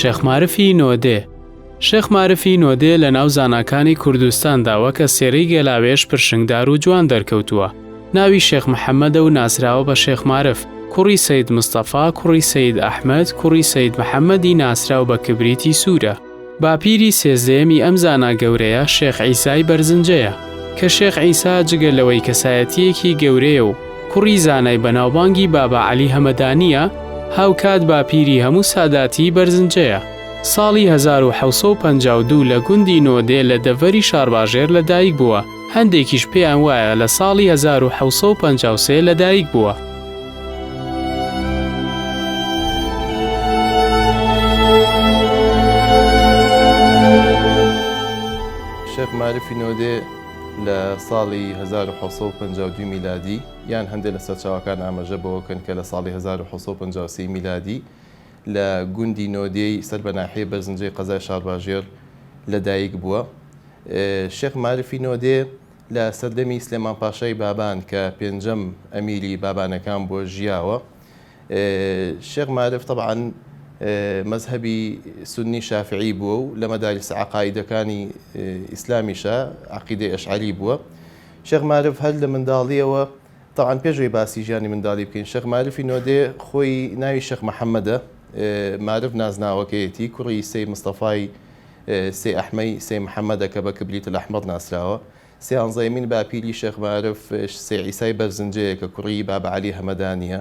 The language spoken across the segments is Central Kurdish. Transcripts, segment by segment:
شێخ معرفی نۆدێ. شێخ معرفی نۆدێ لە ناو زاناکانی کوردستانداوە کە سێرەی گێلاوێش پرشنگدار و جوان دەرکەوتووە. ناوی شێخ محەممەدە و ناسراوە بە شێخ معرف، کوڕی سەید مستەفا، کوڕی سەید ئەحمەد، کوڕی سەید محەممەدی ناسراو بە کبریتی سوورە. باپیری سێزدەیەمی ئەم زانا گەورەیە شێخ عیسای بەرزنجەیە کە شێخ عیسا جگە لەوەی کەسایەتیەکی گەورەیە و کوڕی زانای بەناوبانگی بابا عەلی هەمەدانیە، هاوکات باپیری هەموو ساداتی بەرزنجەیە. ساڵی 1752 لە گوندی نۆدێ لە دەڤەری شارباژێر لەدایک بووە. هەندێکیش پێیان وایە لە ساڵی 1753 لەدایک بووە. شێخ معرفی نۆدێ لە ساڵی 1752 میلادی یان هەندێک لە سەرچاوەکان ئاماژە بەوەکەن کە لە ساڵی 1753 میلادی لە گوندی نۆدێی سەر بە ناحیە بەرزنجەی قەزای شارباژێر لەدایک بووە. شێخ معرفی نۆدێ لە سەردەمی سلێمان پاشای بابان کە پێنجەم ئەمیری بابانەکان بۆ ژیاوە. شێخ معرف طبعاً مەذهبی سنی شافعی بووە و لە مەدارس عەقایدەکانی ئیسلامیشە عەقیدەی ئەشعەری بووە. شێخ معرف هەر لە منداڵیەوە طبعاً پێشوەی باسی ژیانی منداڵی بکەین، شێخ معرفی نۆدێ خۆی ناوی شێخ محەممەدە، معرف نازناوەکەیەتی، کوڕی سەی مستەفای سێ ئەحمەی سێ محەممەدە کە بە کبریت الئەحمەر ناسراوە. سێیانزەیەمین باپیری شێخ معرف سێ عیسای بەرزنجەیە کە کوڕی بابا عەلی هەمەدانیە.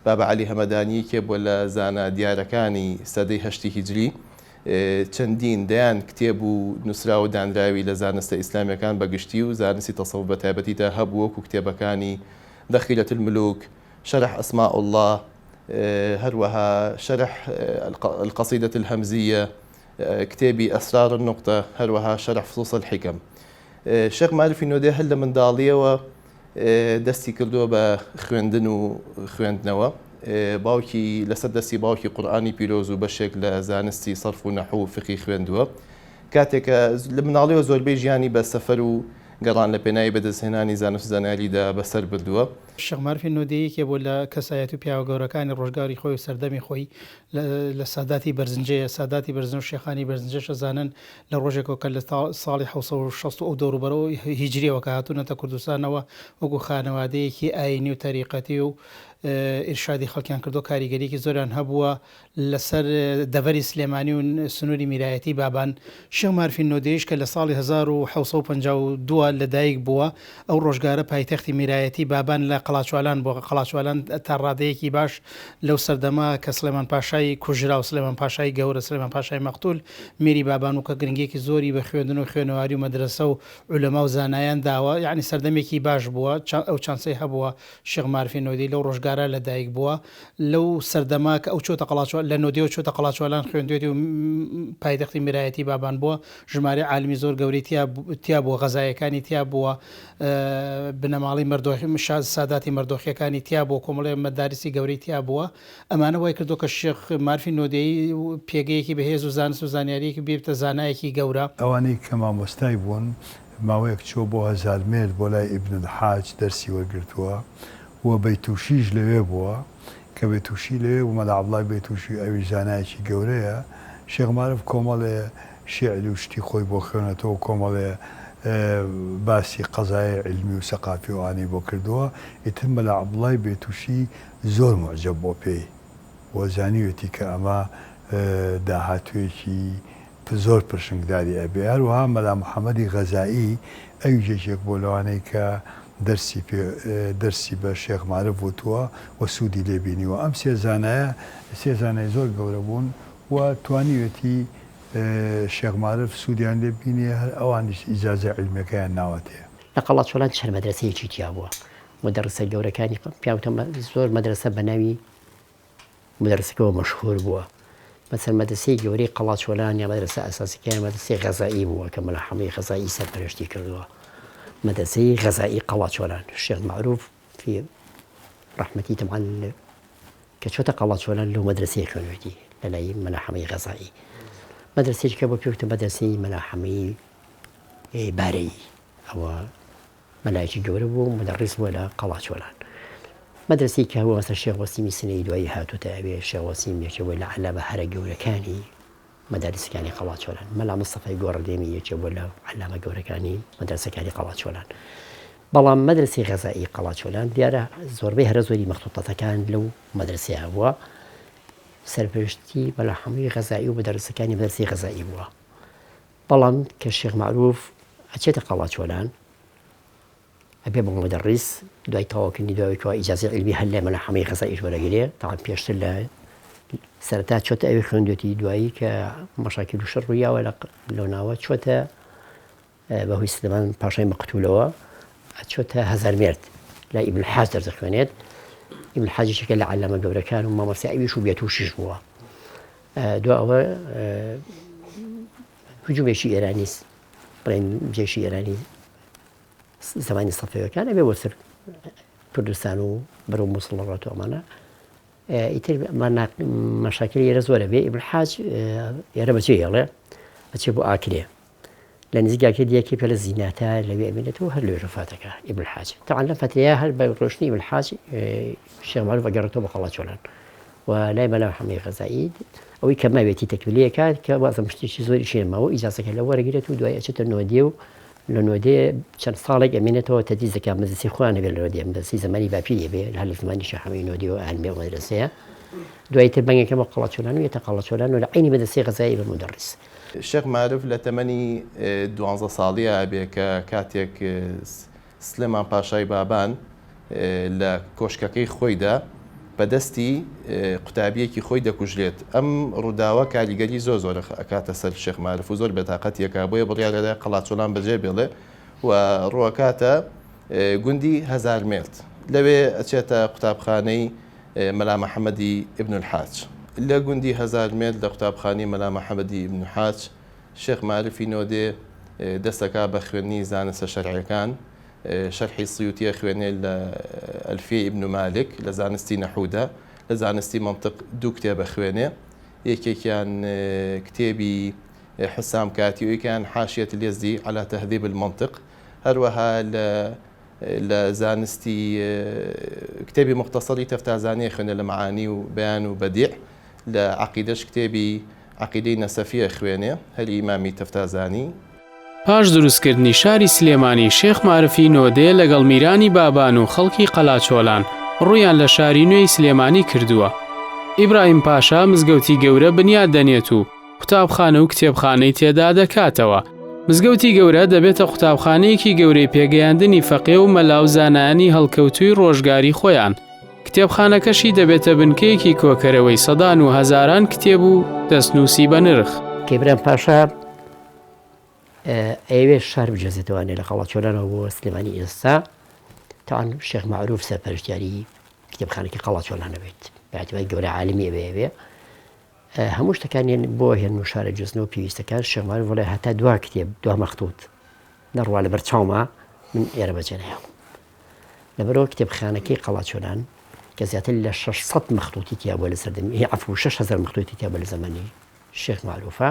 بابا عەلی هەمەدانی کێ بووە لە زانە دیارەکانی سەدەی هەشتی هیجری، چەندین دەیان کتێب و نووسرا و دانراوی لە زانستە ئیسلامیەکان بەگشتی و زانستی تەسەووف بە تایبەتیدا هەبوو، وەکو کتێبەکانی دەخیلەت الملوک، شەرح ئەسماء الله، هەروەها شەرح القەصیدەة الهەمزیە، کتێبی ئەسرار النقطة، هەروەها شەرح فصوص الحکم. شێخ معرفی نۆدێ هەر لە منداڵیەوە دەستی کردووە بە خوێندن و خوێندنەوە. باوکی لەسەر دەستی باوکی قورئانی پیرۆز و بەشێک لە زانستی سەرف و نەحو و فقی خوێندووە. کاتێکە لە مناڵیەوە زۆربەی ژیانی بە سەفەر و گەڕان لە پێناوی بەدەستهێنانی زانست و زانیاریدا بەسەر بردووە. شێخ معرفی نۆدەیەکێ بۆ لە کەسایەت و پیاوە گەورەکانی ڕۆژگاری خۆی و سەردەمی خۆی لە ساداتی بەرزنجەیە. ساداتی بەرزنج و شێخانی بەرزنجەشە زانن لە ڕۆژێکەوە کە لە ساڵی 1960 ئەو دەوروبەرەوە هیجریەوە کە هاتوونەتە کوردستانەوە وەکو خانەوادەیەکی ئاینی و تەریقەتی و ئیرشادی خەڵکیان کردو، کاریگەریەکی زۆریان هەبووە لەسەر دەڤەری سلێمانی و سنووری میرایەتی بابان. شێخ معرفی نۆدێیش کە لە ساڵی 1752 لەدایک بووە، ئەو ڕۆژگارە پایتەختی میرایەتی بابان لە قەڵاچوالان بۆ قەڵاچوالان تا ڕادەیەکی باش لەو سەردەما کە سلێمان پاشای کوژرا و سلێمان پاشای گەورە سلێمان پاشای مەقتول میری بابان و کە گرنگێکی زۆری بە خوێندن و خوێنەواری و مەدرسە و عولەما و زانایان داوە، یعنی سەردەمێکی باش بووە. ئەو چانسەی هەبووە شێخ معرفی نۆدێی لەو ڕۆژگارە لەدایک بووە. لەو سەردەما کە ئەو چۆتە قەڵاچوال لە نۆدێ و چۆتە قەڵاچوالان خوێندوێتی و پایتەختی میرایەتی بابان بووە. ژمارە عالمی زۆر گەورەی تیا بووە، غەزایەکانی تیا بووە، بنەماڵی مەردۆخی ساداتی مەردۆخیەکانی تیا بووە، کۆمەڵێ مەدارسی گەورەی تیا بووە. ئەمانە وای کردو کە شێخ معرفی نۆدێی پێگەیەکی بەهێز و زانست و زانیاریەکی بێتە زانایەکی گەورە. ئەوانەی کە مامۆستای بوون ماوەیەک چۆ بۆ هەزار مێر بۆ لای ئیبن الحاج دەرسی وەرگرتووە و بەیتوشیش لەوێ بووە کە بێتوشی لەوێ و مەلا عەبدوڵای بێتوشی ئەوی زانایەکی گەورەیە. شێخ معرف کۆمەڵێ شێعری و شتی خۆی بۆ خوێنێتەوە، کۆمەڵێ باسی قەزای علمی و سەقافی وانەی بۆ کردووە. ئیتر مەلا عەبدوڵای بێتوشی زۆر مۆعجەب بۆ پێی بۆ زانیوێتی کە ئەمە داهاتوێکی زۆر پرشنگداری ئەبێ. هەروەها مەلا محەممەدی غەزایی ئەوی جێکێک بۆ لەوانەی کە دەرسی بە شێخ معرف وتووە و سوودی لێبینیوە. ئەم سێ زانای زۆر گەورە بوون و توانیوێتی شێخ معرف سوودیان لێبینێ، هەر ئەوانیش ئیجازە علمیەکەیان ناوەتەیە. لە قەڵاچوالان چەند مەدرسەیەکی تیا بووە، مەدرسە گەورەکانی پیاوتە زۆر مەدرسە بە ناوی مەدرسەکەەوە مەشهور بووە. مەسەڵەن مەدرسەی گەورەی قەڵاچوالان یا مەدرسە ئەساسیەکان مەدرسەی غەزایی بووە کە مەلا حەمەدی غەزایی سەرپەرشتی کردووە. مدرسەی غەزایی قەڵاچوالان شێخ معروف في ڕەحمەتی طبعاً کە چۆتە قەڵاچوالان لەو مەدرسەی خوێنوێتی لەلای مەلا حەمەدی غەزایی. مەدرسەیەکە بۆ پێوتە مەدرسەی مەلا حەمەدی بارەیی، ئەوە مەلایەکی گەورە بوو مدەڕیس بووە لە قەڵاچوالان. مدرسەی کە هەوە مەسەڵەن شێخ وەسیمی سنەی دوایی هاتووەتە ئەوێ. شێخ وەسیم یەکێک بووە لە عەلامە هەرە گەورەکانی مەدارسەکانی قەڵاچۆلان مەلا مستەفای گۆڕەدێمی یەکێ بووە لە علامە گەورەکانی مەدرسەکانی قەڵاچۆلان. بەڵام مەدرسەی غەزایی قەڵاچۆلان دیارە زۆربەی هەرە زۆری مەخطوطەتەکان لەو مەدرسەیە بووە، سەرپێشتی بەلا هەمووی غەزایی و مەدرسەکانی مەدرسەی غەزایی بووە. بەڵام کە شێخ معروف ئەچێتە قەڵاچۆلان ئەبێ بۆ مدەڕیس دوای تەواوکردنی دوایەوە ئیجازەی عیلمی هەر لە مەلا هەمووی غەزاییش وەرەگرێ تاوان پێشتر لە سەرەتا چۆتە ئەوێ خوێندوێتی دوایی کە مەشاکل و شەڕ ڕوویاوە لەو ناوە چۆتە بەهۆی سلێمان پاشای مەقتولەوە چۆتە هەزارمێرد لای ئیبن الحاج دەرس خوێنێت. ئیبن الحاجیشەکە لە علامە گەورەکان و مامۆستا ئەویش و بێتوشیش بووە. دوای ئەوە هجوومێکی ئێرانی بڵێن جێشی ئێرانی زمانی سەفەویەکان ئەبێ بۆ سەر کوردستان و بەرەو مووسڵ ڕاتەوە ئەمانە ئیتر مەشاکل ئێرە زۆرە بێ. ئیبن الحاج ئێرە بەچێ هێڵێ بەچێ بۆ ئاکرێ لە نزیکاکە دیەکی پێ لە زیناتە لەوێ ئەمێنێتەوە هەر لێ ڕفاتەکە ئیبن الحاج تەعاان لەم فترەیە هەر بە ڕۆشنی ئیبن الحاج شێخ معروف ئەگەڕێتەوە بە قەڵاچۆلان و لای مەلا هەمووی غەزایی ئەوەی کە ماوێتی تەکمیلیە کات کە وازە مشتێکی زۆری شێمەوە ئیجازەکە لە وەرەگرێت و دوای ئەچێتە نۆدێ و لە نۆدێ چەند ساڵێک ئەمێنێتەوە تەدریسەکە مەدرسەی خۆیان هەبێت لە نۆدێ مەدرسەی زەمانی باپیریە بێ هەر لە زمانی شێخ هەمووی نۆدێ و عەلمیە و مەدرسەیە دوایتر بەنگێکەوە قەڵاچۆلان و یەتە قەڵاچۆلان و لە عینی مەدرسەی غەزایی بە مدەڕیس. شێخ معروف لە تەمەنی 12 ساڵیە ئەبێ کە کاتێک سلێمان پاشای بابان لە کۆشکەکەی خۆیدا بەدەستی قوتابیەکی خۆی دەکوژلێت. ئەم ڕووداوە کاریگەری زۆر ئەکاتە سەر شێخ معروف و زۆر بێتاقەتیەکە بۆیە بڕیار لەدا قەڵاچۆلان بەجێ بێڵێ و ڕوەکاتە گوندی هەزارمێرد لەوێ ئەچێتە قوتابخانەی مەلا محەممەدی ئیبن الحاج. لە گوندی هەزارمێرد لە قوتابخانەی مەلا محەممەدی ئیبن الحاج شێخ معروفی نۆدێ دەستەکە بە خوێندنی زانستە شەرعیەکان شەرحی سیوطیە خوێنێ لە ئەلفیە ئیبن مالک لە زانستی نەحوودە لە زانستی منطق دوو کتێبە خوێنێ یەکێکیان کتێبی حسام کاتی و یەکیان حاشیەة اليزدی على تهذيب المنطق هەروەها لە زانستی کتێبی مختصری تەفتازانیە خوێنێ لە معانی و بەیان و بەدیع لە عەقیدەش کتێبی عەقیدەی نەسەفیە خوێنێ هەر ئیمامی تەفتازانی. پاش دروستکردنی شاری سلێمانی شێخ معروفی نۆدێ لەگەڵ میرانی بابان و خەڵکی قەڵاچۆلان ڕوویان لە شاری نوێی سلێمانی کردووە. ئیبراهیم پاشا مزگەوتی گەورە بنیاد دەنێت و قوتابخانە و کتێبخانەی تێدا دەکاتەوە. مزگەوتی گەورە دەبێتە قوتابخانەیەکی گەورەی پێگەیاندنی فەقێ و مەلاو زانایانی هەڵکەوتووی ڕۆژگاری خۆیان. کتێبخانەکەشی دەبێتە بنکەیەکی کۆکەرەوەی سەدان و هەزاران کتێب و دەستنووسی بە نرخ. ئیبراهیم پاشا ئەوێ شار بجێزێتەوانێ لە قەڵاچۆلانەوە بۆ سلێمانی ئێستا تاوان شێخ معروف سەرپەرشتیاری کتێبخانەی قەڵاچۆلانە بێت بەعتیباری گەورە عالمی ئەوێ هەموو شتەکانیان بۆ هێن و شارە جستنەوە پێویستەکان شێخ معروف وڵێ هەتا دوا کتێب دوا مەختوت نەڕوا لەبەر چاومە من ئێرە بەجێنەیە لەبەرەوە کتێبخانەکەی قەڵاچۆلان کە زیاتر لە 600 مەختوتی تیا بووە لە سەردەمی عەفو 6000 مەختوتی تیا بووە لە زەمانی شێخ معروفە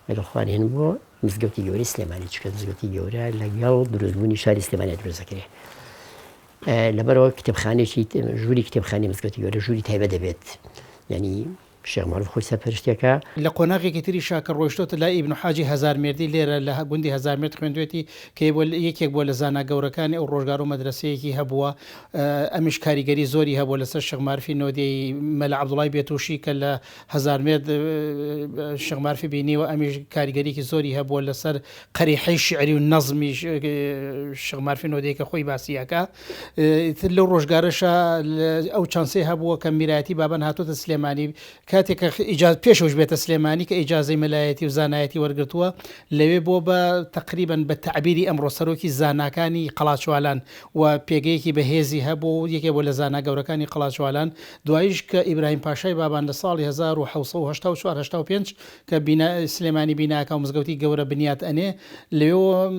لەگەڵ خوان هێن بۆ مزگەوتی گەورەی سلێمانی چکە مزگەوتی گەورە لەگەڵ دروستبوونی شاری سلێمانی دروست دەکرێت. لەبەرەوە کتێبخانێکی ژووری کتێبخانەی مزگەوتی گەورە ژووری تایبەت دەبێت یعنی شێخ معروف خۆی سەرپەرشتیەکە لە قۆناغێکی تری شاکە ڕۆیشتۆتە لای ئیبن حاجی هەزارمێردی لێرە لە گوندی هەزارمێرد خوێندوێتی کە یەکێک بووە لە زانا گەورەکانی ئەو ڕۆژگار و مەدرسەیەکی هەبووە ئەمیش کاریگەری زۆری هەبووە لەسەر شێخ معروفی نۆدەی مەلا عەبدوڵای بێتوشی کە لە هەزارمێرد شێخ معروفی بینیوە ئەمیش کاریگەریکی زۆری هەبووە لەسەر قەریحەی شیعری و نەزمی شێخ معروفی نۆدەی کە خۆی باسیەکە لەو ڕۆژگارەشە ئەو چانسەی هەبووە کە میرایەتی بابان هاتوۆتە سلێمانی کاتێکە پێشەوەش بێتە سلێمانی کە ئیجازەی مەلایەتی و زانایەتی وەرگرتووە لەوێ بۆ بە تقریبن بە تعبیری ئەمڕۆ سەرۆکی زاناکانی قەڵاچۆلان و پێگەیەکی بەهێزی هەبوو یەکێ بۆ لە زانا گەورەکانی قەڵاچۆلان دوایش کە ئیبراهیم پاشای بابان لە ساڵی 1985 کە سلێمانی بیناکە و مزگەوتی گەورە بنیات ئەنێ لەوێ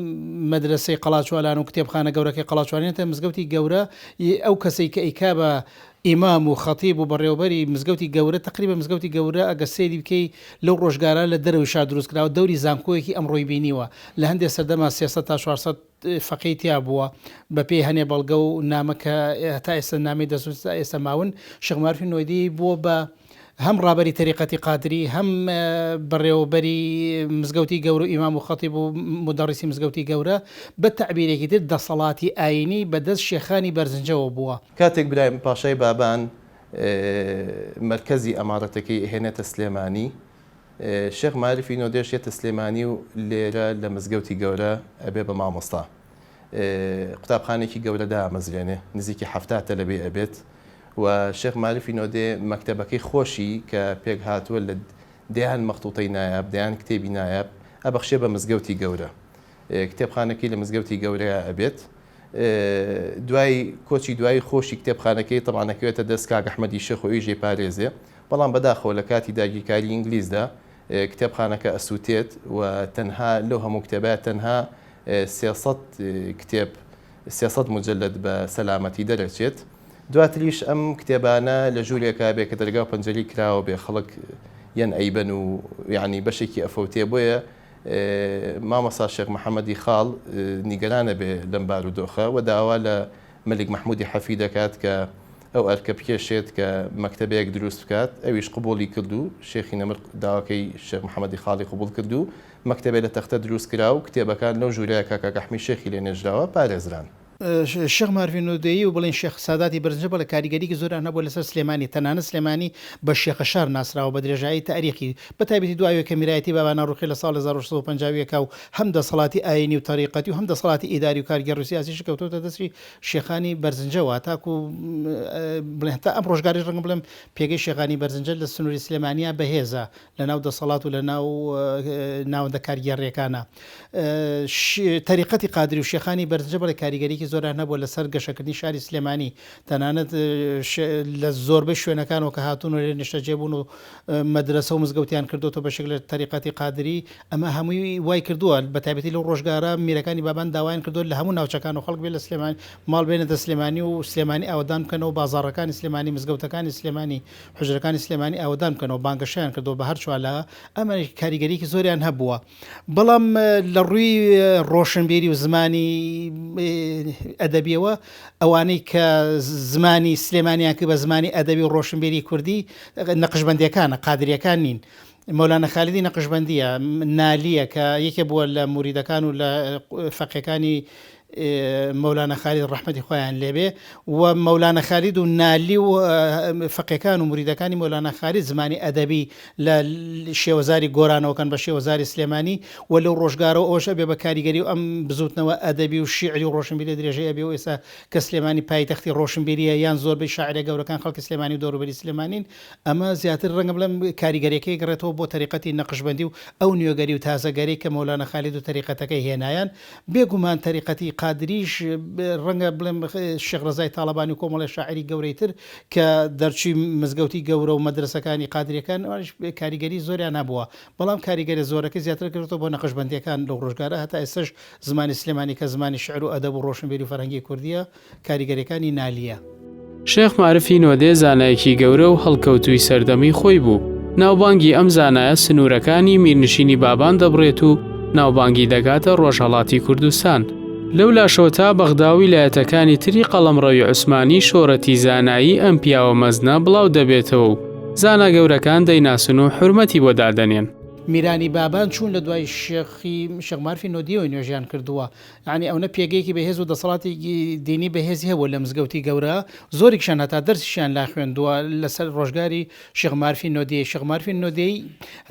مەدرسەی قەڵاچۆلان و کتێبخانە گەورەکەی قەڵاچوانێتە مزگەوتی گەورە ئەو کەسەی کە ئیکا بە ئیمام و خەتیب و بەڕێوەبەری مزگەوتی گەورە تقریبا مزگەوتی گەورە ئەگە سێری بکەی لەو ڕۆژگارە لە دەرەوەی شار دروستکراوە دەوری زانکۆیەکی ئەمڕۆی بینیوە لە هەندێک سەردەما 300 تا 400 فەقەی تیا بووە بە پێی هەنێ بەڵگە و نامەکە هەتا ئێستا نامی دەسووت ئێستا ماون شێخ معروفی نۆدەی بۆ بە هەم ڕابەری تەریقەتی قادری هەم بەڕێوەبەری مزگەوتی گەورە و ئیمام و خەتیب و مدەڕیسی مزگەوتی گەورە بە تەعبیرێکی تر دەسەڵاتی ئاینی بەدەست شێخانی بەرزنجەوە بووە. کاتێک برایم پاشای بابان مرکزی ئەمارەتەکەی هێنێتە سلێمانی، شێخ معرفی نۆدێ شێتە سلێمانی و لێرە لە مزگەوتی گەورە ئەبێ بە مامۆستا. قوتابخانێکی گەورە دامەزرێنێ نزیکی 70 لەبێ ئەبێت و شێخ معرفی نۆدێ مەکتەبەکەی خۆشی کە پێک هاتووە لە دەیان مەخطوطەی نایاب دەیان کتێبی نایاب ئەبەخشێ بە مزگەوتی گەورە. کتێبخانەکەی لە مزگەوتی گەورەیە ئەبێت. دوای کۆچی دوای خۆشی کتێبخانەکەی تەمانەکەوێتە دەست کاک ئەحمەدی شێخ و ئیژێ پارێزێ، بەڵام بەداخەوە لە کاتی داگیرکاری ئینگلیزدا کتێبخانەکە ئەسووتێت و تەنها لەو هەموو کتێبات تەنها 300 کتێب 300 مجلد بە سەلامەتی دەرەچێت. دواتریش ئەم کتێبانە لە ژوورێکا بێ کە دەرگا و پەنجەری کراوە بێ خەڵک یەن ئەیبەن و یعنی بەشێکی ئەفەوتێ بۆیە مامەسا شێخ محەممەدی خاڵ نیگەرانە بێ لەم بارودۆخە و داوا لە مەلیک مححمودی حەفی دەکات کە ئەو ئەرکە بکێشێت کە مەکتەبەیەک دروست بکات. ئەویش قبولی کردو، شێخی نەمر داواکەی شێخ محەممەدی خاڵی قبول کردو، مەکتەبێ لە تەختە دروست کرا و کتێبەکان لەو ژوورەیە کاک ئەحمەدی شێخی لێ نێژراوە پارێزران. شێخ معرفی نۆدەیی و بڵێن شێخ ساداتی بەرزنجە بە لە کاریگەریکی زۆر هەبوو لەسەر سلێمانی، تەنانە سلێمانی بە شێخە شار ناسراوە بە درێژایی تاریخی بەتایبەتی دوایەوە کە میرایەتی بابانە ڕوخی لە ساڵ 1950 و هەم دەسەڵاتی ئاینی و تاریقەتی و هەم دەسەڵاتی ئیداری و کارگەر و سیاسی شکەوتۆتە دەستی شێخانی بەرزنجەوە تاکو بڵێن تا ئەم ڕۆژگاری ڕەنگە بڵێم پێگەی شێخانی بەرزنجە لە سنووری سلێمانیا بەهێزە لە ناو دەسەڵات و لە ناوەندە کارگەڕیەکانە. تاریقەتی قادری و شێخانی بەرزنجە بە لە کاریگەریکی زۆر هەبوو لەسەر گەشەکردنی شاری سلێمانی، تەنانەت لە زۆربەی شوێنەکانەوە کە هاتوون و لێ نیشتەجێبوون و مەدرسە و مزگەوتیان کردوتە بەشێک لە تاریقەتی قادری. ئەمە هەمووی وای کردووە بەتایبەتی لەو ڕۆژگارە میرەکانی بابان داوایان کردو لە هەموو ناوچەکان و خەڵک بێ لە سلێمانی ماڵ بێنێتە سلێمانی و سلێمانی ئاودان بکەنەوە، بازاڕەکانی سلێمانی مزگەوتەکانی سلێمانی حوجرەکانی سلێمانی ئاودان بکەنەوە، بانگەشیان کردەوە بە هەر چوالە. ئەمە کاریگەریکی زۆریان هەبووە، بەڵام لە ڕووی ڕۆشنبیری و زمانی ئەدەبیەوە ئەوانەی کە زمانی سلێمانیان کرد بە زمانی ئەدەبی و ڕۆشنبیری کوردی نەقشبەندیەکانە قادریەکان نین. مەولانە خالیدی نەقشبەندیە، نالیە کە یەکێ بووە لە موریدەکان و لە فەقیەکانی مەولانە خالید ڕەحمەتی خۆیان لێبێ و مەولانە خالید و نالی و فەقیەکان و موریدەکانی مەولانە خالید زمانی ئەدەبی لە شێوەزاری گۆرانەوەکان بە شێوەزاری سلێمانی و لەو ڕۆژگارەوە ئەوشە بێ بە کاریگەری و ئەم بزوتنەوە ئەدەبی و شیعری و ڕۆشنبیری درێژەیە بێ و ئێستا کە سلێمانی پایتەختی ڕۆشنبیریە یان زۆربەی شاعرە گەورەکان خەڵکی سلێمانی و دەوروبەری سلێمانین. ئەمە زیاتر ڕەنگە بڵێم کاریگەریەکەی گەڕێتەوە بۆ تەریقەتی نەقشبەندی و ئەو نیۆگەری و تازەگەری کە مەولانە خالید و تەریقەتەکەی هێنایان. بێگومان تەریقەتی قادریش ڕەنگە بڵێم شێخ ڕەزای تاڵەبانی و کۆمەڵی شاعری گەورەی تر کە دەرچووی مزگەوتی گەورە و مەدرسەکانی قادریەکان کاریگەری زۆریان نبووە، بەڵام کاریگەری زۆرەکەی زیاتر کردەوە بۆ نەقشبەندیەکان لەو ڕۆژگارە هەتا ئێستش زمانی سلێمانی کە زمانی شعر و ئەدەب و ڕۆشنبیری و فەرهەنگی کوردیە کاریگەریەکانی نالیە. شێخ معرفی نۆدێ زانایەکی گەورە و هەڵکەوتووی سەردەمی خۆی بوو. ناوبانگی ئەم زانایە سنوورەکانی میرنشینی بابان دەبڕێت و ناوبانگی دەگاتە ڕۆژهەڵاتی کوردستان. لەو لاشۆ تا بەغدا و ویلایەتەکانی تری قەڵەمڕەوی عوسمانی شۆرەتی زانایی ئەم پیاوە مەزنە بڵاو دەبێتەوە و زانا گەورەکان دەیناسن و حورمەتی بۆ دادەنێن. میرانی بابان چوون لە دوای شێخ معرفی نۆدیەوەی نوێژیان کردووە، یعنی ئەوە پێگەیەکی بەهێز و دەسەڵاتی دینی بەهێزی هەبوو لە مزگەوتی گەورە، زۆرێکشان هەتا دەرسیشیان لا خوێندووە لەسەر ڕۆژگاری شێخ معرفی نۆدیە. شێخ معرفی نۆدیەی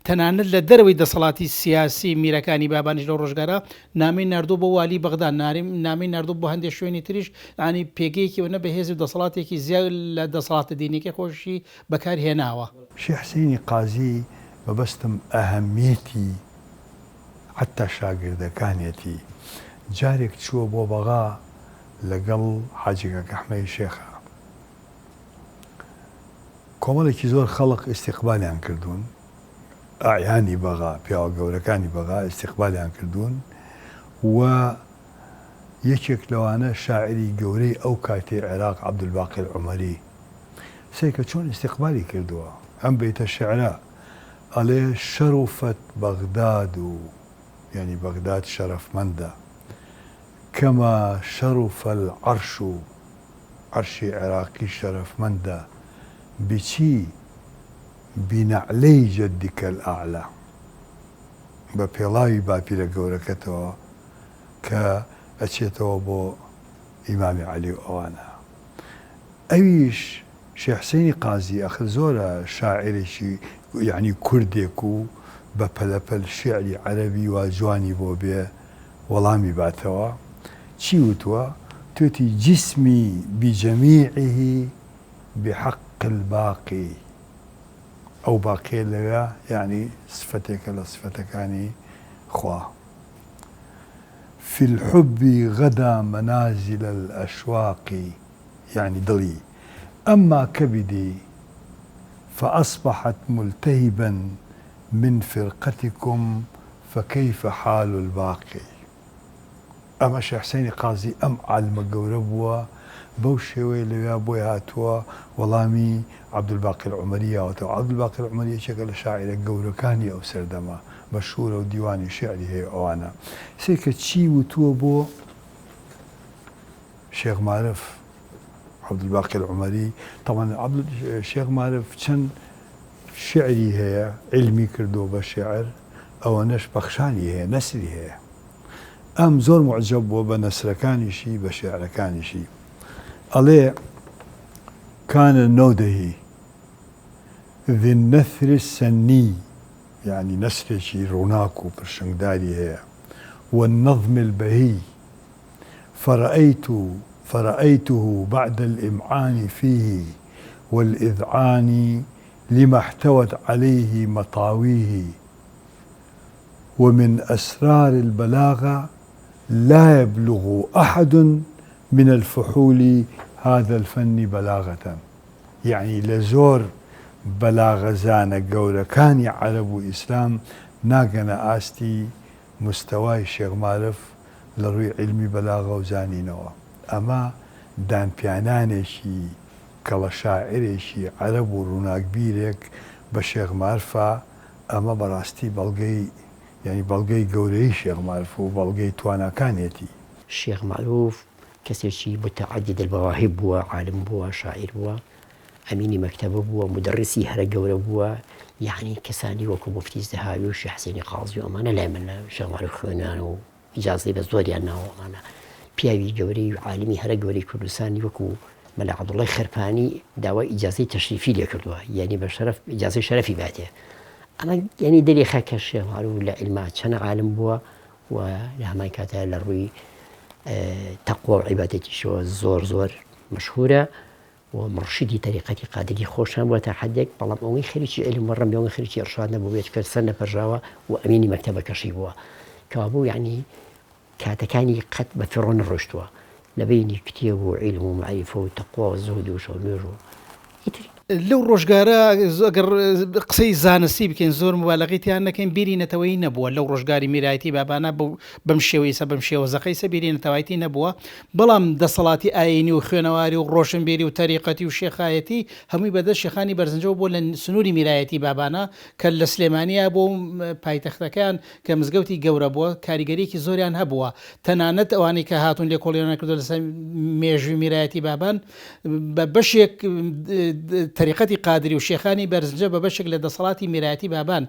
تەنانەت لە دەرەوەی دەسەڵاتی سیاسی میرەکانی بابانیش لەو ڕۆژگارە نامەی ناردوو بۆ والی بەغدا، نامەی ناردوو بۆ هەندێک شوێنی تریش، ینی پێگەیەکی ئەوە بەهێز و دەسەڵاتێکی زیاد لە دەسەڵاتە دینیەکەی خۆشی بەکارهێناوە. شێخ حسینی قازی بەبەستم ئەهەمیەتی حتا شاگردەکانێتی جارێک چووە بۆ بەغا لەگەڵ حاجی کاک ئەحمەدی شێخە، کۆمەڵێکی زۆر خەڵق ئیستیقبالیان کردوون، ئاعیانی بەغا پیاوە گەورەکانی بەغا ئیستیقبالیان کردوون و یەکێک لەوانە شاعری گەورەی ئەو کاتی عێراق عەبدولباقی العومەری سێکە چۆن ئیستیقبالی کردووە ئەم بەیتە شێعرە ئەڵێ شەرفت بەغداد و یعنی بەغداد شەرەفمەندە کەما شەرف العەرش و عەرشی عێراقی شەرەفمەندە بچی بنعلي جدك الأعلى بپێڵاوی باپیرە گەورەکەتەوە کە ئەچێتەوە بۆ ئیمامی عەلی و ئەوانە. ئەویش شێخ حسێنی قازی ئەخر زۆرە شاعرێکی یعنی کوردێک و بە پەلەپەل شعری عەرەبی وا جوانی بۆ بێ وەڵامی باتەوە. چی وتووە؟ توتی جسمی بجەمیعه بحق الباقی. ئەو باقیە لەوێ یعنی سفەتێکە لە سفەتەکانی خوا. في الحب غدا منازل الأشواق يعني دڵی. أما كبدي فأصبحت ملتهبا من فرقتكم فكيف حال الباقي. ئەمە شێخ حسێنی قازی ئەم عالمە گەورە بووە بەو شێوەیە لەوێ بۆی هاتووە وەڵامی عەبدولباقی العومەری یاوەتەوە. عەبدولباقی العومەری یەکێکە لە شاعیرە گەورەکانی ئەو سەردەمە مەشهوورە و دیوانی شعری هەیە ئەوانە. سێکە چی وتووە بۆ شێخ مارف عەبدولباقی العومەری. طبعا شێخ مارف چەند شعری هەیە علمی کردو بە شێعر ئەوەنەش بەخشانی هەیە نەسری هەیە. ئەم زۆر معجب بووە بە نەسرەکانیشی بە شێعرەکانیشی. ئەڵێ كان النودهي ذي النثر السني يعني نسرێکی ڕووناک و پرشنگداری هەیە والنظم البهي فرأيته بعد الإمعان فيه والإذعان لما احتوت عليه مطاويه ومن أسرار البلاغة لا يبلغ أحد من الفحول هذا الفن بلاغة. يعني لزور بلاغة زانە گەورەکانی عەرەب و ئیسلام ناگەنە ئاستی مستەوای شێخ مارف لە ڕووی علمی بەلاغە و زانینەوە. ئەمە دانپیانانێکی کەڵە شاعرێکی عەرەب و ڕووناکبیرێک بە شێخ مارفە. ئەمە بەڕاستی بەڵگەی یعنی بەڵگەی گەورەی شێخ مارف و بەڵگەی تواناکانێتی. شێخ معروف کەسێکی متعدد البەواهب بووە، عالم بووە، شاعیر بووە، ئەمینی مەکتەبە بووە، مدەڕیسی هەرە گەورە بووە. یعنی کەسانی وەکو مفتی زەهاوی و شێخ حسێنی قازی و ئەمانە لای من لە شێخ معروف خوێنیان و ئیجازەی بە زۆریان ناوە. ئەمانە پیاوی گەورەی و عالمی هەرە گەورەی کوردستانی وەکو مەلا عەبدوڵڵای خەرپانی داوای ئیجازەی تەشریفی لێ کردووە، یعنی بە شەرەف ئیجازەی شەرەفی باتێ. ئەمە یعنی دەری خەکە شێخ معروف لە عیلما چەند عالم بووە و لە هەمان کاتە لە ڕووی تەقوا و عیبادەتیشەوە زۆر مەشهورە و مرشدی تەریقەتی قادری خۆشیان بووە تا حەدێک. بەڵام ئەوەی خەریکی عیلم وەڕەم بێ ئەوەی خەریکی ئەرشاد نەبوو بێت کە سەر نەپەرژاوە و ئەمینی مەکتەبەکەشی بووە کەوا بوو یعنی کاتەکانی قەت بە فڕۆ نەڕۆشتووە لە بینی کتێب و عیلم و معریفە و تەقوا و زوهد و شەونێژ و لەو ڕۆژگارە ئەگەر قسەی زانستی بکەین زۆر مبالەغەیتیان نەکەین بیری نەتەوەی نەبووە. لەو ڕۆژگاری میرایەتی بابانە بەم شێوەیە بەم شێوەزەقەی سەبیری نەتەوایەتی نەبووە. بەڵام دەسەڵاتی ئاینی و خوێنەواری و ڕۆشنبیری و تەریقەتی و شێخایەتی هەمووی بەدەست شێخانی بەرزنجەوە بۆ لە سنووری میرایەتی بابانە کە لە سلێمانیا بۆ پایتەختەکان کە مزگەوتی گەورە بووە کاریگەریەکی زۆریان هەبووە. تەنانەت ئەوانەی کە هاتوون لێکۆڵیانە کردو لەسەر مێژووی میرایەتی بابان بە بەشێک تەریقەتی قادری و شێخانی بەرزنجە بە بەشێک لە دەسەڵاتی میرایەتی بابان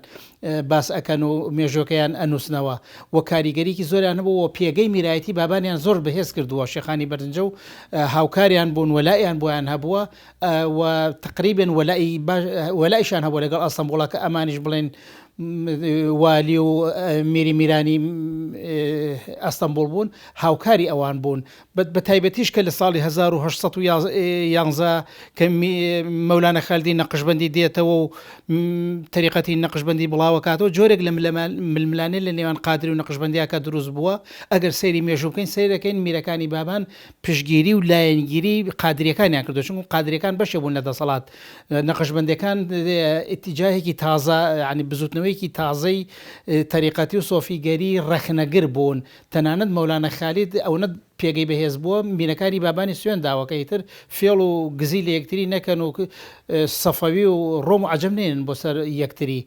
باس ئەکەن و مێژۆکەیان ئەنووسنەوە و کاریگەریکی زۆریان هەبوو و پێگەی میرایەتی بابانیان زۆر بەهێز کردووە. شێخانی بەرزنجە و هاوکاریان بوون وەلایان بۆیان هەبووە و تقریبن وەلایشان هەبووە لەگەڵ ئەستەمبوڵەکە ئەمانیش بڵێن والی و میری میرانی ئەستەمبوڵ بوون هاوکاری ئەوان بوون. بە تایبەتیش کە لە ساڵی 1911 کە مەولانە خالدی نەقشبەندی دێتەوە و تەریقەتی نەقشبەندی بڵاوە کاتەوە جۆرێک لە ململانێ لە نێوان قادری و نەقشبەندیاکە دروست بووە. ئەگەر سەیری مێژوو بکەین سەیر دەکەین میرەکانی بابان پشگیری و لایەنگیری قادریەکانیان کردو چونکە قادریەکان بەشێ بوون لە دەسەڵات. نەقشبەندەکان ئیتیجاهێکی تازە ینی بزوتنەوەیکی تازەی تەریقەتی و سۆفیگەری ڕەخنەگر بوون. تەنانەت مەولانە خالید ئەوەنە پێگەی بەهێز بووە بینەکانی بابانی سوێن داوەکەی تر فێڵ و گزی لە یەکتری نەکەن و سەفەوی و ڕۆم و عەجەم نێن بۆ سەر یەکتری.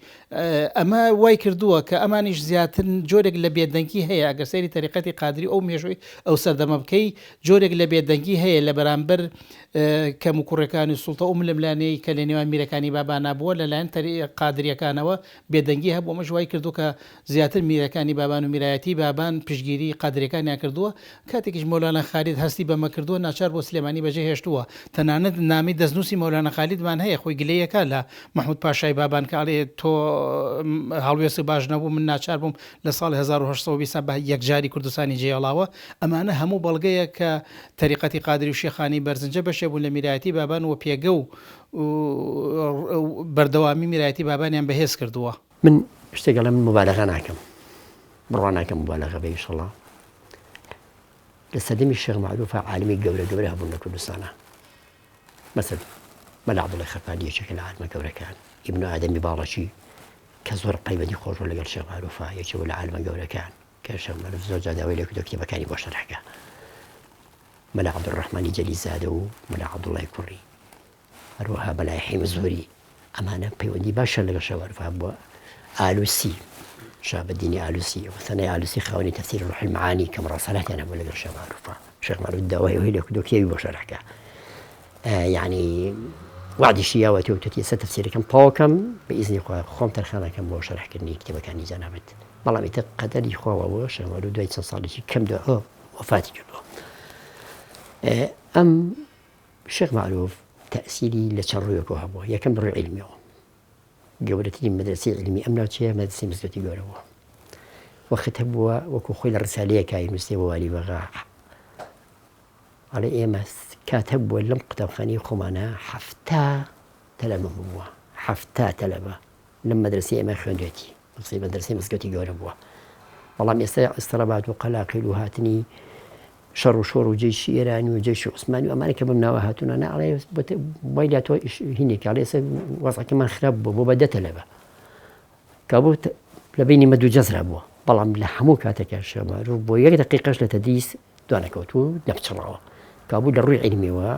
ئەمە وای کردووە کە ئەمانیش زیاتر جۆرێک لە بێدەنگی هەیە ئەگەر سەیری تەریقەتی قادری ئەو مێژووی ئەو سەردەمە بکەی جۆرێک لە بێدەنگی هەیە لە بەرامبەر کەم و کوڕەکانی سوڵتە ئەو لەملانەی کە لە نێوان میرەکانی بابانە بووە لەلایەن قادریەکانەوە بێدەنگی هەبوو. ئەمەش وای کردو کە زیاتر میرەکانی بابان و میرایەتی بابان پشگیری قادریەکانیان کردووە. کاتێکیش مەولانە خالید هەستی بەمە کردووە ناچار بۆ سلێمانی بەجێ هێشتووە. تەنانەت نامی دەستنووسی مەولانە خالیدمان هەیە خۆی گلەیەکە لە محمود پاشای بابان کاڵێ تۆ هەڵوێستی باش نەبوو من ناچار بووم لە ساڵی 1920 بە یەکجاری کوردستانی جێڵاوە. ئەمانە هەموو بەڵگەیە کە تەریقەتی قادری و شێخانی بەرزنجە بەشێ بوون لە میرایەتی بابان و پێگە و بەردەوامی میرایەتی بابانیان بەهێز کردووە. من شتێکە لە من مبالغە ناکەم بڕوا ناکەم مبالغە بە ئینشەڵڵا. لە سەردەمی شێخ معروف عالمی گەورە هەبوون لە کوردستانە. مەسەڵ مەلا عەبدوڵڵای خەپانی یەکێکە لە عالمە گەورەکان، ئیبن ئادەمی باڵەچی کە زۆر قەیبەتی خۆشە لەگەڵ شێخ معروفە یەکێک لە عالمە گەورەکان کە شێخ معروف زۆر جا داوای لێ کردووە کتێبەکانی بۆ شەرحەکە. مەلا عەبدوڕەحمانی جەلیزادە و مەلا عەبدوڵڵای کوڕی هەروەها بەلای حیمزۆری ئەمانە پەیوەندی باشە لەگەڵ شێخ معروف بووە. ئالوسی شابەدینی ئالوسی وەسەنای ئالوسی خاوەنی تەفسیری ڕوح المعانی کە مڕاسەلاتیان هەبوو لەگەڵ شێخ معروفە. شێخ معروف داوای ئەوەی لێ کردووە کتێبی بۆ شەرحەکە. یعنی وعدیشی یاوەتی وتوتی ئێستا تەفسیرەکەم تەواوکەم بەئیزنی خوا خۆم تەرخانەکەم بۆ شەرحکردنی کتێبەکانی جەنابەت. بەڵام ئیتر قەدەری خواوەوە شێخ معروف دوای چەند ساڵێکی کەم دووە وەفاتی کردووە. ئەم شێخ معروف تەئسیری لە چەند ڕوویەکەوە هەبووە. یەکەم ڕووی عیلمیەوە، گەورەترین مەدرسەی عیلمی ئەم ناوچەیە مەدرسەی مزگەوتی گەورە بووە. وەخت هەبووە وەکو خۆی لە ڕسالەیەکە نووسێ بۆ والی بەغا ئەڵێ ئێمە کات هەبووە لەم قوتابخانەی خۆمانە 7 تەلەبە بووە، 7 تەلەبە لەم مەدرسەی ئێمە خوێندوێتی مەدرسەی مزگەوتی گەورە بووە. بەڵام ئێستا ئەستەرەبات و قەلاقیل و هاتنی شەڕ و شۆڕ و جێیشی ئێرانی و جێیشی عوسمانی و ئەمانە کە بم ناوە هاتوونە ناڵێ وای لە تۆ هینێک ئاڵێ ئێستا وەزعەکەمان خراپ بووە بۆ بە 10 تەلەبە کابوو لە بینی مەدوو جەزرا بووە. بەڵام لە هەموو کاتێکە شێخ معروف بۆ 1 دقیقەش لە تەدریس دوانەکەوتوو دەپچڕەوە. کابوو لە ڕووی عیلمیەوە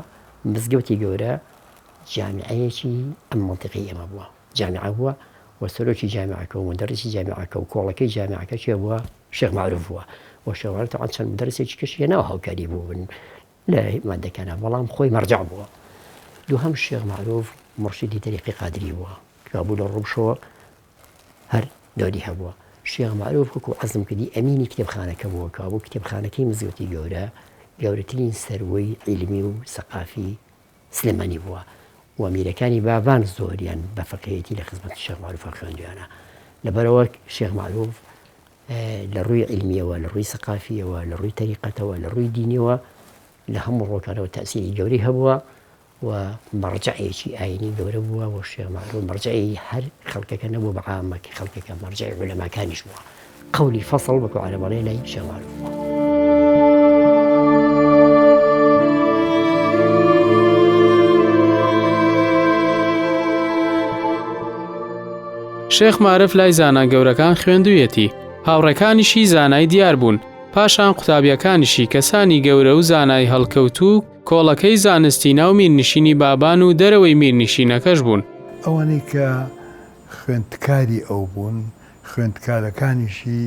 مزگەوتی گەورە جامیعەیەکی ئەم مەنتیقەی ئێمە بووە، جامیعە بووە و سەرۆکی جامیعەکە و مدەرسی جامیعەکە و کۆڵەکەی جامیعەکە چێ بووە؟ شێخ معروف بووە. و شێخ معروف تەعەن چەند مدەرسێکی کەشیە ناو هاوکاری بوون لە مادەکانە، بەڵام خۆی مەرجع بووە. دووهەم شێخ معروف مرشیدی تەریقی قادری بووە کابوو لە ڕووبشەوە هەر دۆری هەبووە. شێخ معروف وەکو عەزم کردی ئەمینی کتێبخانەکە بووە کابوو کتێبخانەکەی مزگەوتی گەورە گەورەترین سەروەی عیلمی و سەقافی سلێمانی بووە و میرەکانی بابان زۆریان بە فەقێتی لە خزمەت شێخ معروفە خوێندویانە. لەبەرەوە شێخ معروف لە ڕووی عیلمیەوە، لە ڕووی سەقافیەوە، لە ڕووی تەریقەتەوە، لە ڕووی دینیەوە لە هەموو ڕۆکانەوە تەئسیری گەورەی هەبووە و مەرجعێکی ئاینی گەورە بووە. و شێخ معروف مەرجعی هەر خەڵکەکە نەبوو بە عامەکە خەڵکەکە مەرجعی عولەماکانیش بووە. قەولی فەسڵ وەکو عەرەبەڵێ لای شێخ معروف بووە. شێخ معرف لای زانا گەورەکان خوێندوویەتی، هاوڕێکانیشی زانای دیار بوون، پاشان قوتابیەکانیشی کەسانی گەورە و زانای هەڵکەوتوو کۆڵەکەی زانستی ناو میرنشینی بابان و دەرەوەی میرنشینەکەش بوون. ئەوانەی کە خوێندکاری ئەو بوون، خوێندکارەکانیشی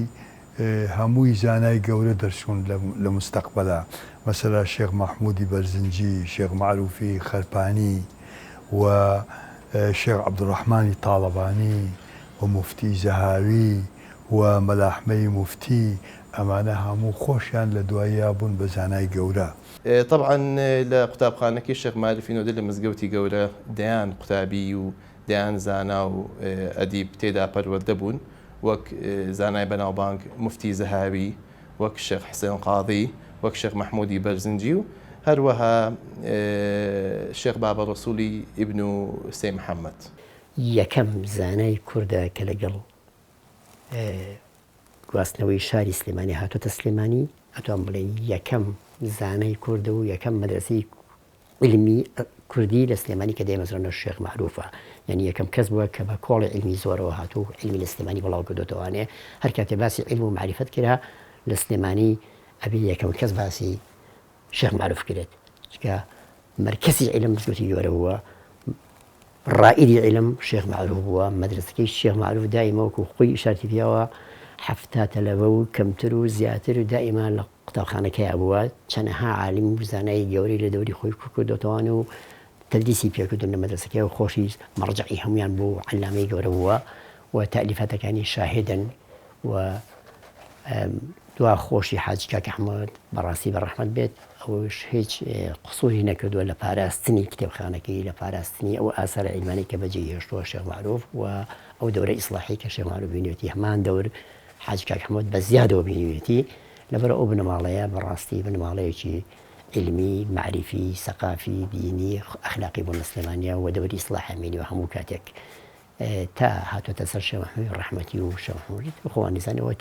هەمووی زانای گەورە دەرچوون لە مستەقبەلا، مەسەلا شێخ مەحموودی بەرزنجی، شێخ معروفی خەرپانی و شێخ عەبدوڕەحمانی تاڵەبانی و مفتی زەهاوی و مەلاحمەی مفتی، ئەمانە هەموو خۆشیان لە دواییا بوون بە زانای گەورە. طبعا لە قوتابخانەکەی شێخ معرفی نۆدە لە مزگەوتی گەورە دەیان قوتابی و دەیان زانا و ئەدیب تێدا پەروەردە بوون، وەک زانای بەناوبانگ مفتی زەهاوی، وەک شێخ حسێن قاضی، وەک شێخ مەحموودی بەرزنجی و هەروەها شێخ بابە ڕەسوولی ئیبن و سەی محەممەد. یەکەم زانای کوردە کە لەگەڵ گواستنەوەی شاری سلێمانی هاتوۆتە سلێمانی، ئەتوان بڵێ یەکەم زانای کوردە و یەکەم مەدرسەی علمی کوردی لە سلێمانی کە دەیمەزرانە شێخ معروفە. یعنی یەکەم کەس بووە کە بە کۆڵی علمی زۆرەوە هاتوو علمی لە سلێمانی بڵاو کردوتەوانێ. هەر کاتێ باسی علم و معریفەت کرا لە سلێمانی ئەبێ یەکەم کەس باسی شيخ معروف كريت مركزي علم مزگەوتی گەورە بووە ڕائیدی علم شيخ معروف بووە مەدرسەکەی شيخ معروف دائما وەکو خۆی ئیشارەتی پیاوە 70 تەلەبە و کەمتر و زیاتر و دائما لە قوتابخانەکەی بووە چەندەها عالم و زانای گەورەی لە دەوری خۆی کردوتەوە و تدریسی پێکردن لە مەدرسەکەی و خۆشی مەرجعی هەمویان بوو علامەی گەورە بووە و تەلیفاتەکانی شاهدن و دوا خۆشی حاج کاک ئەحمەد بەڕاستی بەڕەحمەت بێت ئەوش هیچ قسووری نەکردووە لە پاراستنی کتێبخانەکەی لە پاراستنی ئەو ئاسارە عیلمانی کە بەجێ هێشتووە شێخ معروف و ئەو دەورە ئیسلاحی کە شێخ معروف بینوێتی هەمان دەور حاج کاک ئەحمەد بە زیادەوە بینوێتی لەبەر ئەو بنەماڵەیە بەڕاستی بنەماڵەیەکی علمی معرفی سەقافی دینی ئەخلاقی بۆ مسلمانیا و دەوری ئیسلاح بینیوە هەموو کاتێک تا هاتوۆتە سەر شێخ محەممەد ڕەحمەتی و شێخ محەممەد خۆوان دیزانەوە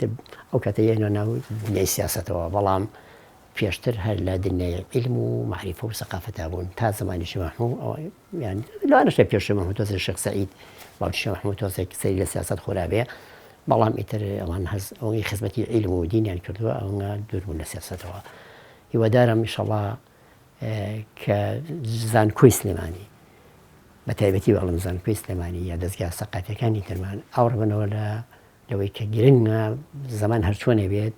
ئەو کاتە یەنە ناو دنیای سیاسەتەوە بەڵام پێشتر هەر لە دنیای علم و معرفە و سەقافەتا بوون تا زمانی شێخ محەممەد یان لەوانەشە پێش شێخ محەممەد تۆزێک شێخ سەعید باوکی شێخ محەممەد تۆزێک سەیری لە سیاسەت خۆرا بێ بەڵام ئیتر ئەوان ئەوەی خزمەتی علم و دینیان کردووە ئەوە دوور بوون لە سیاسەتەوە هیوادارم ئینشەڵڵا کە زانکۆی سلێمانی بە تایبەتی بەڵام زانکۆی سلێمانی یا دەستگا سەقافیەکانی ترمان ئاوڕ بنەوە لەوەی کە گرنگە زەمان هەر چۆنێ بێت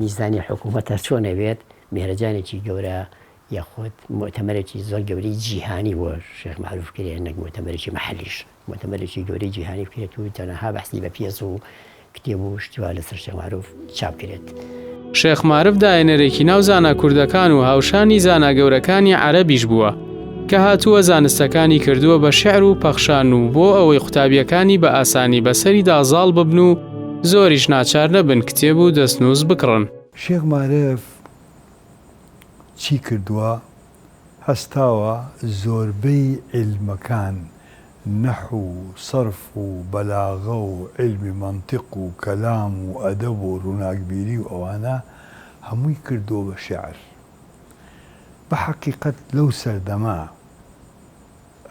میزانی حکوومەت هەر چۆنێ بێت میهرەجانێکی گەورە یاخود مؤتەمەرێکی زۆر گەورەی جیهانی بۆ شێخ معروف کرێ نەک مؤتەمەرێکی مەحەلیش مؤتەمەرێکی گەورەی جیهانی بکرێت و تەنەها بەحسی بە پێز و کتێب و شتیوا لەسەر شێخ معروف چاپ کرێت. شێخ معروف داهێنەرێکی ناو زانا کوردەکان و هاوشانی زانا گەورەکانی عەرەبیش بووە کە هاتووە زانستەکانی کردووە بە شێعر و پەخشان و بۆ ئەوەی قوتابیەکانی بە ئاسانی بەسەری دازاڵ ببن و زۆریش ناچار نەبن کتێب و دەستنووس بکڕن. شێخ معروف چی کردووە؟ هەستاوە زۆربەی علمەکان نەحو و سەرف و بەلاغە و علمی منطق و کەلام و ئەدەب و ڕووناکبیری و ئەوانە هەمووی کردووە بە شێعر. بە حەقیقەت لەو سەردەما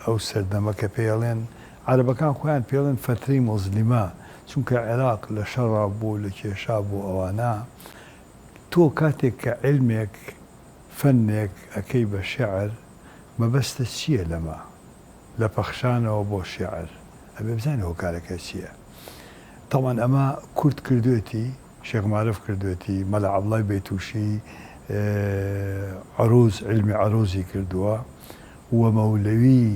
ئەو سەردەمە کە پێڵێن عەرەبەکان خۆیان پێڵێن فەترەی مۆزلیمە چونکە عێراق لە شەڕا بوو لە کێشا بوو ئەوانە تۆ کاتێک کە علمێک فەنێک ئەەکەی بە شێعر مەبەستە چییە لەمە لە پەخشانەوە بۆ شێعر ئەبێ بزانێ هۆکارەکە چییە. تەڵەن ئەمە کورد کردوێتی شێخ معروف کردوێتی مەلا عەبدوڵای بەیتوشی عەروز علمی عەروزی کردووە و مەولەوی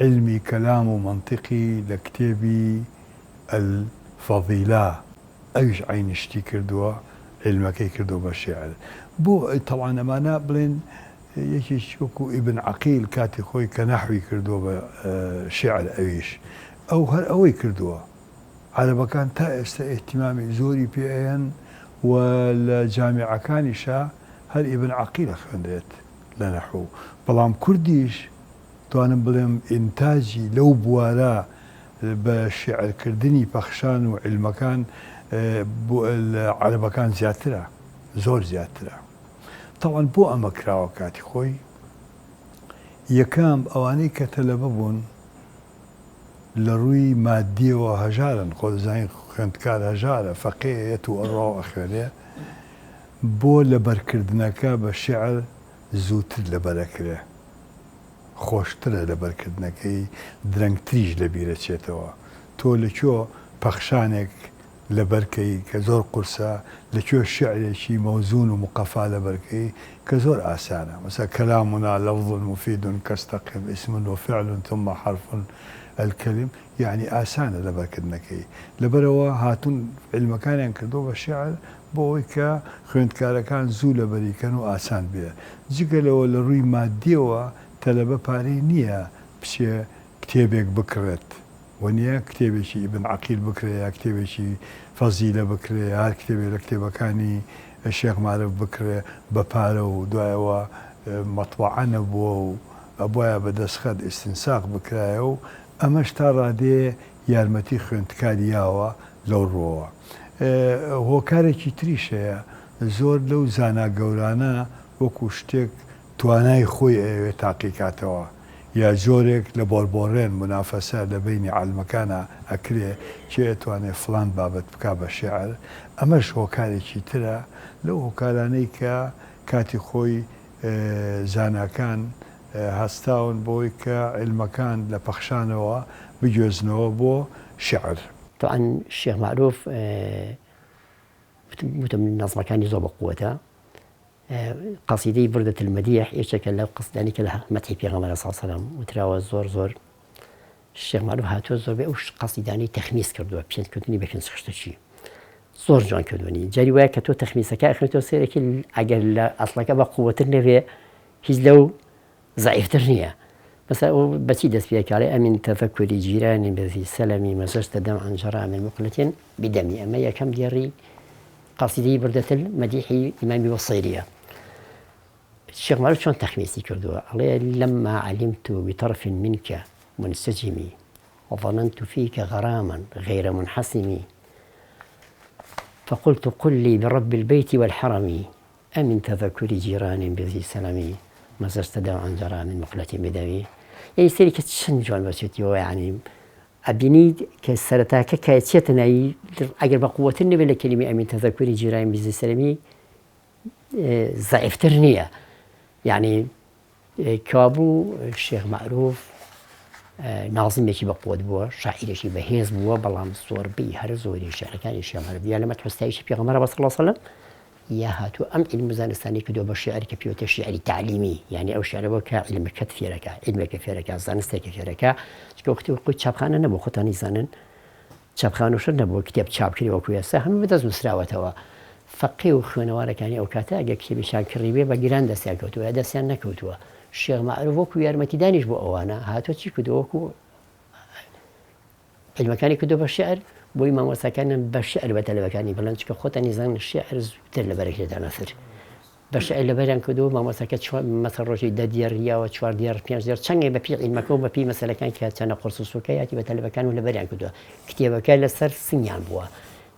علمی کەلام و منطقی لە کتێبی الفەضیلە ئەویش عینشتی کردووە علمەکەی کردو بە شێعر. بۆ تەڵان ئەمانە بڵێن یەکێکی وەکو ئیبن عەقیل کاتی خۆی کە نەحوی کردووە بە شێعر ئەویش ئەو هەر ئەوەی کردووە. عەرەبەکان تا ئێستا ئیحتیمامی زۆری پێیان و لە جامیعەکانیشە هەر ئیبن عەقیلە خوێندرێت لە نەحو. بەڵام کوردیش توانم بڵێم ئینتاجی لەو بوارە بە شێعرکردنی پەخشان و علمەکان عەرەبەکان زیاترە زۆر زیاترە. تەڵەن بۆ ئەمە کراوە کاتی خۆی یەکەم ئەوانەی کە تەلەبە بوون لە ڕووی مادیەوە هەژارن خۆ دەزانین خوێندکار هەژارە فەقێیەت و ئەڕاو ئەخوێنێ بۆ لەبەرکردنەکە بە شێعر زووتر لەبەرەکرێ خۆشترە لەبەرکردنەکەی درەنگتریش لەبیرەچێتەوە. تۆ لەکوێ پەخشانێک لەبەرکەی کە زۆر قورسە لەکوێ شعرێکی مەوزون و مقەفا لەبەرکەی کە زۆر ئاسانە مەسەلا کەلامنا لەفظ مفید کەستەقیم اسم وفعل ثم حرف الكلم یعنی ئاسانە لەبەرکردنەکەی. لەبەرەوە هاتوون علمەکانیان کردو بە شێعر بۆ ئەوەی کە خوێندکارەکان زوو لەبەریکەن و ئاسان بێ. جگەلەوە لە ڕووی مادیەوە تەلەبە پارەی نییە بچێ کتێبێک بکڕێت وەنیە کتێبێکی ئیبن عەقیل بکرێ یا کتێبێکی فەزیلە بکرێ هەر کتێبێک لە کتێبەکانی شێخ معروف بکرێ بە پارە و دوایەوە مەطبوعە نەبووە و ئەبوایە بەدەستخەت ئیستینساق بکرایە و ئەمەش تا ڕادێ یارمەتی خوێندکاریاوە لەو ڕۆوە. هۆکارێکی تریشەیە زۆر لەو زانا گەورانە وەکو شتێک توانای خۆی ئەوێ تاقیکاتەوە یا جۆرێک لە بۆربۆڕێن منافەسە لە بینی عالمەکانە ئەکرێ کێ ئەتوانێت فڵان بابەت بک بە شێعر. ئەمەش هۆکارێکی ترە لەو هۆکارانەی کە کاتی خۆی زاناکان هەستاون بۆی کە علمەکان لە پەخشانەوە بگوێزنەوە بۆ شعر. طبعا الشيخ معروف نظمەکانی زۆر بەقووەتە. قەسیدەی بردة المديح یەکێکە لەو قەسیدانەی کە لە مەدحی پێغەمبەر صلی الله علیه و سلم وتراوە زۆر الشيخ معروف هاتووە زۆربەی ئەو قەسیدانەی تەخمیس کردووە پێنجکردنی بە پێنج خشتەچی زۆر جوان کردوونی جاری وایە کە تۆ تەخمیسەکە ئەخرێتەوە سێرەکی ئەگەر لە ئەسڵەکە بە قووەتر نەبێ هیچ لەو ضعیفتر نییە. مثلا بەچی دەست پێکاری ئەمین تەفەکوری جیرانی بەذی سەلەمی مەزەجت دەم عن جرائم مقلة بدمي ئەمە یەکەم دیێڕی قەسیدەی بردة المديح ئیمامی وەصیریە. الشيخ معروف شلون تخميسي كردوها عليه لما علمت بطرف منك منسجمي وظننت فيك غراما غير منحسم فقلت قل لي برب البيت والحرم أمن تذكر جيران بذي سلمي مزجت دم عن جرام مقلة بدمي يعني سيري كتشن جوان بسيطي يعني أبيني كسرتاك كاتشتنا أقرب قوة النبي لكلمة أمن تذكر جيران بذي سلمي ضعيف ترنية يعني كابو الشيخ معروف ناظمێکی بەقوت بووە شاعیرێکی بەهێز بووە بەڵام زۆربەی هەر زۆری شێعرەکانی الشيخ معروف یا لە مەدحوستایشی پێغەمبەر صلی الله علیه و سلم یا هاتووە ئەم علم زانستانی کردووە بە شێعر کە پێوتە شێعری تعلیمی یعنی ئەو شێعرە بۆ کە علمەکەت فێرەکە علمێکە فێرەکە زانستێکە فێرەکە چکە وەختی خۆی چاپخانە نەبوو خۆتانی زانن چاپخانەشە نەبوو کتێب چاپکردی وەکو ئێستا هەموو بەدەست نووسراوەتەوە فەقێ و خوێنەوارەکانی ئەو کاتە ئەگە کتێبیشان کڕی بێ بە گیران دەستیان کەوتووە یا دەستیان نەکەوتووە. الشيخ معروف وەکو یارمەتیدانیش بۆ ئەوانە هاتووە چی کردووە وەکو علمەکانی کردو بە شێعر بۆی مامۆستاکانیان بە شێعر بە تەلەبەکانی بڵند چکە خۆتانی زانن شێعر زووتر لە بەرەکێدا نەسر بە شێعر لەبەریان کردو مامۆستاکە مەسەڵ ڕۆژی 10 دیێر یاوە 4 دیێر 5 دیێر چەندێک بە پێی علمەکە و بە پێی مەسەلەکان کە چەندە قورس و سووکە یاتی بە تەلەبەکان و لەبەریان کردووە کتێبەکە لەسەر سنگیان بووە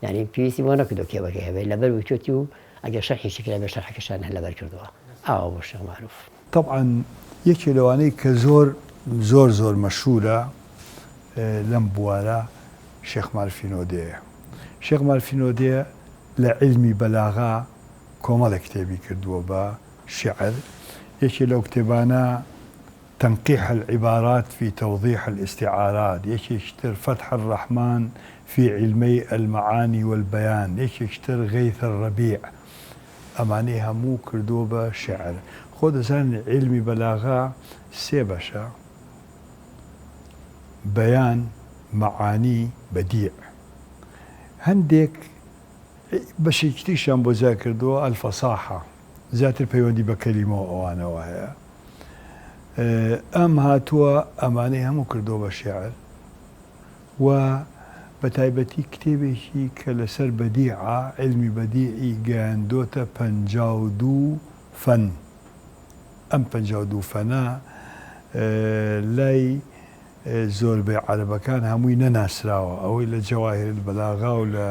یعنی پێویستی بۆ نەکردو کتێبەکە هەبێت لەبەر وتوتی و ئەگەر شەرحێکی کرا بێ شەرحەکەشان هەر لەبەر کردووە ئاوا بۆ الشيخ معروف. طبعا یەکی لەوانەی کە زۆر مەشهورە لەم بوارە شێخ معروفی نۆدەیە. شێخ معروفی نۆدێ لە علمی بەلاغا کۆمەڵێک کتێبی کردووە بە شعر یەکی لەو کتێبانە تنقيح العبارات في توضيح الاستعارات يكتر فتح الرحمن في علمي المعاني والبيان يكتر غيث الربيع ئەمانەی هەموو کردووە بە شعر. خۆ دەزانن علمی بەلاغا سێ بەشە بەیان معانی بەدیع هەندێک بەشێکی تریشیان بۆ جا کردووە ئەلفەساحە زیاتر پەیوەندی بە کەلیمەوە ئەوانەوە هەیە ئەم هاتووە ئەمانەی هەموو کردووە بە شێعر و بە تایبەتی کتێبێکی کە لەسەر بەدیعە علمی بەدیعی گەیاندۆتە 52 فەن ئەم 52 فەنە لای زۆربەی عەرەبەکان هەمووی نەناسراوە ئەوەی لە جەواهیر البەلاغا و لە